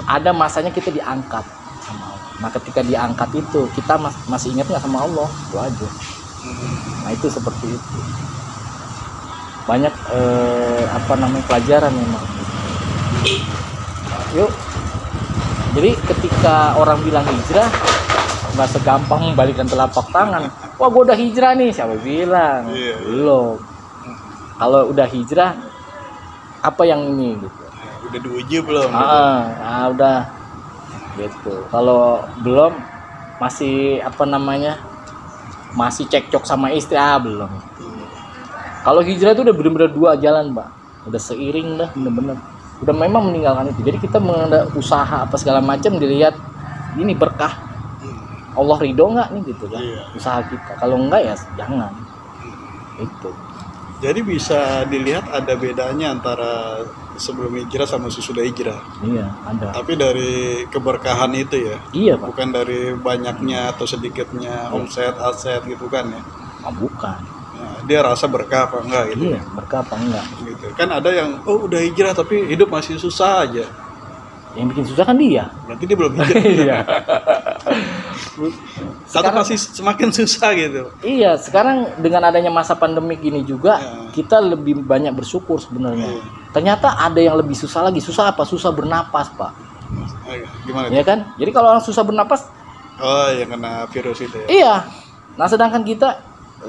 C: ada masanya kita diangkat sama Allah. Nah ketika diangkat itu kita masih ingat nggak sama Allah, itu aja. Nah itu seperti itu. Banyak pelajaran memang. Yuk. Jadi ketika orang bilang hijrah, nggak segampang membalikkan telapak tangan. Wah, gue udah hijrah nih, siapa bilang? Belum. Kalau udah hijrah, apa yang ini gitu?
B: Udah diuji belum?
C: Udah. Gitu. Kalau belum, masih masih cekcok sama istri, belum. Kalau hijrah itu udah bener-bener dua jalan, Pak. Udah seiring dah, bener-bener. Udah memang meninggalkan itu. Jadi kita usaha apa segala macam dilihat ini berkah. Allah ridho nggak nih gitu kan? Usaha kita. Kalau enggak ya jangan. Itu.
B: Jadi bisa dilihat ada bedanya antara sebelum hijrah sama sesudah hijrah.
C: Iya, ada.
B: Tapi dari keberkahan itu ya.
C: Iya, Pak.
B: Bukan dari banyaknya atau sedikitnya omset, aset gitu kan ya.
C: Bukan.
B: Nah, dia rasa berkah apa enggak gitu.
C: Iya, berkah apa enggak.
B: Gitu. Kan ada yang udah hijrah tapi hidup masih susah aja.
C: Yang bikin susah kan dia.
B: Berarti dia belum hijrah.
C: Iya.
B: Atau masih semakin susah gitu.
C: Iya, sekarang dengan adanya masa pandemi gini juga kita lebih banyak bersyukur sebenarnya. Ternyata ada yang lebih susah lagi. Susah apa? Susah bernapas, Pak.
B: Gimana?
C: Ya kan? Jadi kalau orang susah bernapas,
B: yang kena virus itu ya.
C: Iya. Nah, sedangkan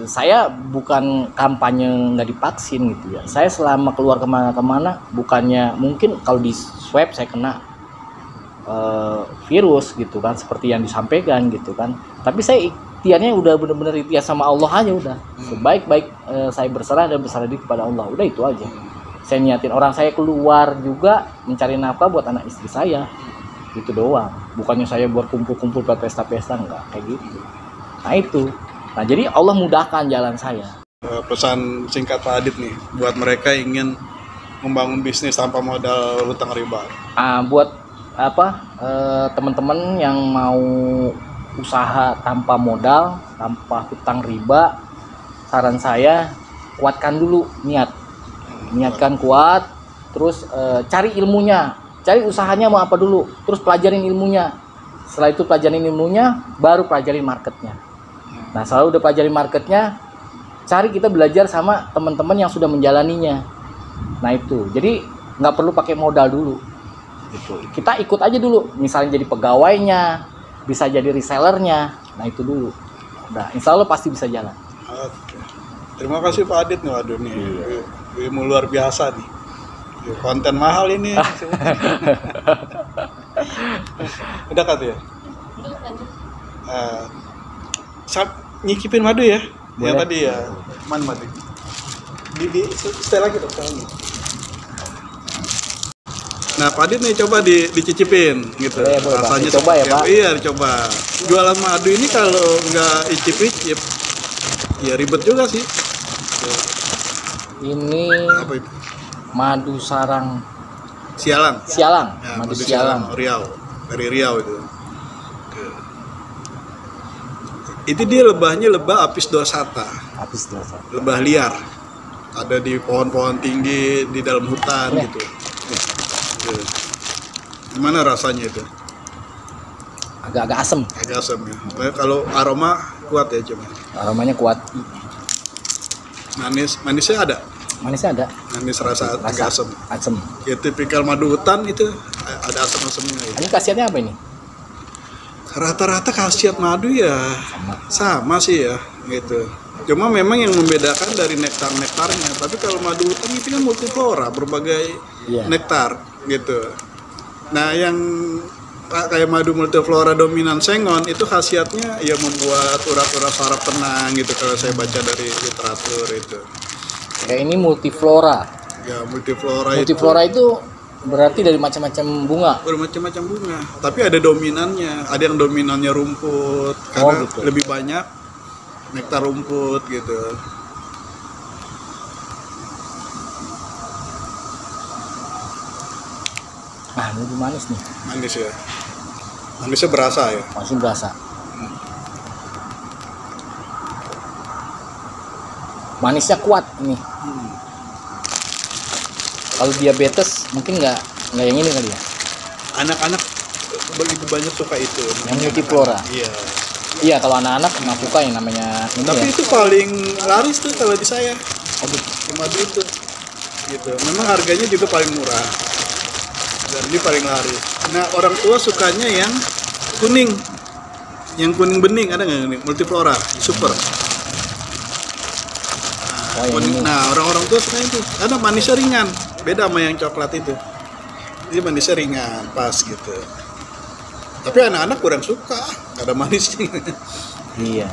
C: saya bukan kampanye nggak divaksin gitu ya. Saya selama keluar kemana-kemana, bukannya mungkin kalau di swab saya kena virus gitu kan, seperti yang disampaikan gitu kan. Tapi saya ikhtiarnya udah benar-benar ikhtiar sama Allah aja udah. Sebaik-baik saya berserah dan berserah diri kepada Allah. Udah itu aja. Saya niatin orang saya keluar juga mencari nafkah buat anak istri saya. Gitu doang. Bukannya saya buat kumpul-kumpul buat pesta-pesta, enggak kayak gitu. Nah itu. Nah jadi Allah mudahkan jalan saya.
B: Pesan singkat Pak Adit nih buat mereka yang ingin membangun bisnis tanpa modal hutang riba.
C: Buat teman-teman yang mau usaha tanpa modal, tanpa hutang riba, saran saya kuatkan dulu niatkan kuat, terus cari ilmunya, cari usahanya mau apa dulu, terus pelajarin ilmunya. Setelah itu pelajarin ilmunya, baru pelajarin marketnya. Nah, selalu udah pelajarin marketnya, cari kita belajar sama teman-teman yang sudah menjalaninya. Nah itu, jadi nggak perlu pakai modal dulu. Gitu. Kita ikut aja dulu, misalnya jadi pegawainya, bisa jadi resellernya. Nah itu dulu. Nah, insya Allah pasti bisa jalan.
B: Oke. Terima kasih Pak Adit nih, waduh nih, ilmu luar biasa nih. Konten mahal ini. Udah kan ya? Nyicipin madu ya?
C: Boleh.
B: Yang tadi ya. Mana madu? Di setel lagi dong. Nah, Pak Adit nih coba dicicipin gitu.
C: Boleh,
B: rasanya
C: coba ya, Pak.
B: Iya, dicoba. Jualan madu ini kalau nggak icip-icip ya ribet juga sih.
C: Ini
B: Apa itu?
C: madu sarang
B: Sialang.
C: sialang,
B: Ya,
C: madu sialang.
B: Riau. Dari Riau itu. Itu dia lebahnya lebah apis dorsata.
C: Habis dosa.
B: Lebah liar. Ada di pohon-pohon tinggi di dalam hutan gitu. Gimana rasanya itu?
C: Agak-agak asem.
B: Agak asam ya. Nah, kalau aroma kuat ya coba.
C: Aromanya kuat.
B: Manisnya ada.
C: Manisnya ada.
B: Manis rasa agak asam.
C: Asem.
B: Ya tipikal madu hutan itu ada asam-asamnya gitu.
C: Ini khasiatnya apa ini?
B: Rata-rata khasiat madu ya sama sih ya gitu. Cuma memang yang membedakan dari nektar-nektarnya. Tapi kalau madu hutan itu kan multiflora, berbagai nektar gitu. Nah yang kayak madu multiflora dominan sengon itu khasiatnya ya membuat urat-urat saraf tenang gitu kalau saya baca dari literatur itu.
C: Kayak ini multiflora.
B: Ya multiflora
C: itu berarti dari macam-macam bunga.
B: Bermacam-macam bunga, tapi ada dominannya. Ada yang dominannya rumput karena
C: gitu.
B: lebih banyak nektar rumput gitu.
C: Nah, ini lebih manis nih.
B: Manis ya. Manisnya berasa ya.
C: Masih berasa. Manisnya kuat ini. Kalau diabetes mungkin nggak yang ini kali ya.
B: Anak-anak lebih banyak suka itu.
C: Yang multiflora.
B: Iya.
C: Iya, kalau anak-anak mah suka yang namanya ini
B: Tapi
C: ya.
B: itu paling laris tuh kalau di saya.
C: Oh, gitu.
B: Madu itu. Gitu. Memang harganya juga paling murah. Dan ini paling laris. Nah, orang tua sukanya yang kuning. Yang kuning bening ada nggak ini? Multiflora, super.
C: Oh, yang ini.
B: Nah, orang-orang tua suka itu. Karena manisnya ringan. Beda sama yang coklat itu. Jadi manisnya ringan, pas gitu. Tapi anak-anak kurang suka, nggak ada manisnya.
C: Iya.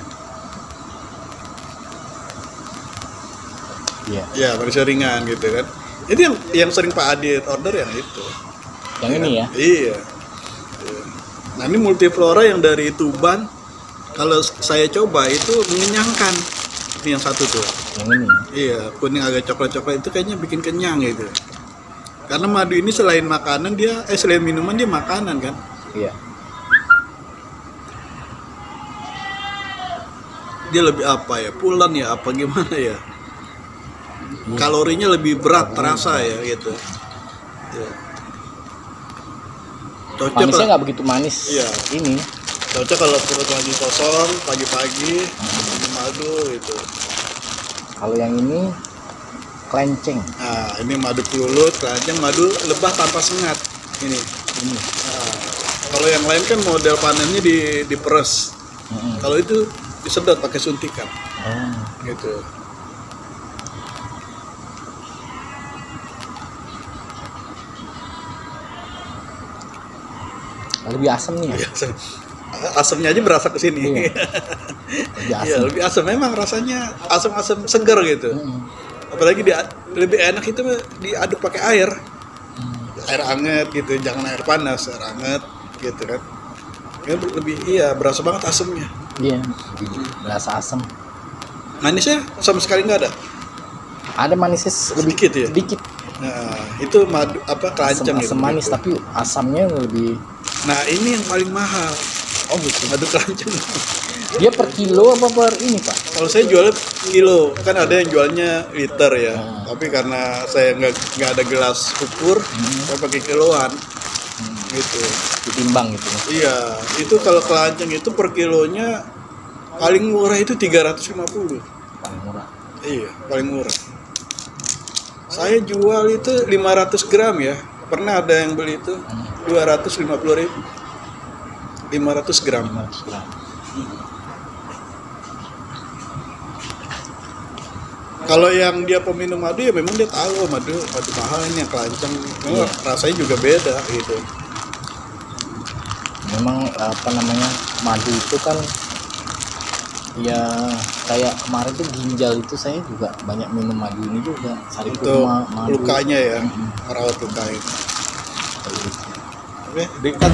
C: Iya.
B: Ya, manisnya ringan gitu kan. Ini yang sering Pak Adit order yang itu.
C: Yang ini ya.
B: Iya. Nah, ini multiflora yang dari Tuban. Kalau saya coba itu mengenyangkan. Ini yang satu tuh.
C: Yang ini.
B: Iya, kuning agak coklat-coklat itu kayaknya bikin kenyang gitu. Karena madu ini selain makanan dia, selain minuman dia makanan kan.
C: Iya.
B: Dia lebih apa ya? Pulan ya, apa gimana ya? Kalorinya lebih berat terasa ya gitu. Ya. Cocok
C: Manisnya
B: lah.
C: nggak begitu manis.
B: Iya.
C: Ini.
B: Cocok kalau perut lagi kosong pagi-pagi minum madu gitu.
C: Kalau yang ini klenceng.
B: Nah, ini madu kelulut, keranjang, madu lebah tanpa sengat. Ini.
C: Ini.
B: Nah, kalau yang lain kan model panennya diperes. Kalau itu disedot pakai suntikan.
C: Oh.
B: Gitu.
C: Lebih asam nih ya.
B: Asamnya aja berasa ke sini.
C: Iya. Lebih
B: Iya,
C: asam.
B: lebih asam memang rasanya asam-asam segar gitu. Apalagi lebih enak itu diaduk pakai air. Air hangat gitu, jangan air panas, air hangat gitu kan. Ya, lebih berasa banget asamnya.
C: Iya. Berasa asam.
B: Manisnya sama sekali nggak ada.
C: Ada manisnya
B: Sedikit ya?
C: Sedikit.
B: Nah, itu madu apa keranjang
C: Asam
B: gitu.
C: manis tapi asamnya lebih.
B: Nah, ini yang paling mahal.
C: Oh gitu.
B: Madu keranjang.
C: Dia per kilo apa per ini Pak?
B: Kalau saya jual kilo, kan ada yang jualnya liter ya. Tapi karena saya nggak ada gelas ukur, saya pakai kiloan. Gitu.
C: Ditimbang gitu.
B: Iya, itu kalau keranjang itu per kilonya paling murah itu 350.
C: Paling murah.
B: Iya, paling murah. Saya jual itu 500 gram ya. Pernah ada yang beli itu 250.000. 500 gram.
C: 500 gram.
B: Kalau yang dia peminum madu ya memang dia tahu madu mahalnya keranjang. Memang rasanya juga beda gitu.
C: Memang apa namanya madu itu kan ya kayak kemarin tuh ginjal itu saya juga banyak minum madu ini juga sari
B: Untuk
C: kurma madu
B: lukanya ya, merawat lukanya. Oke, dekat.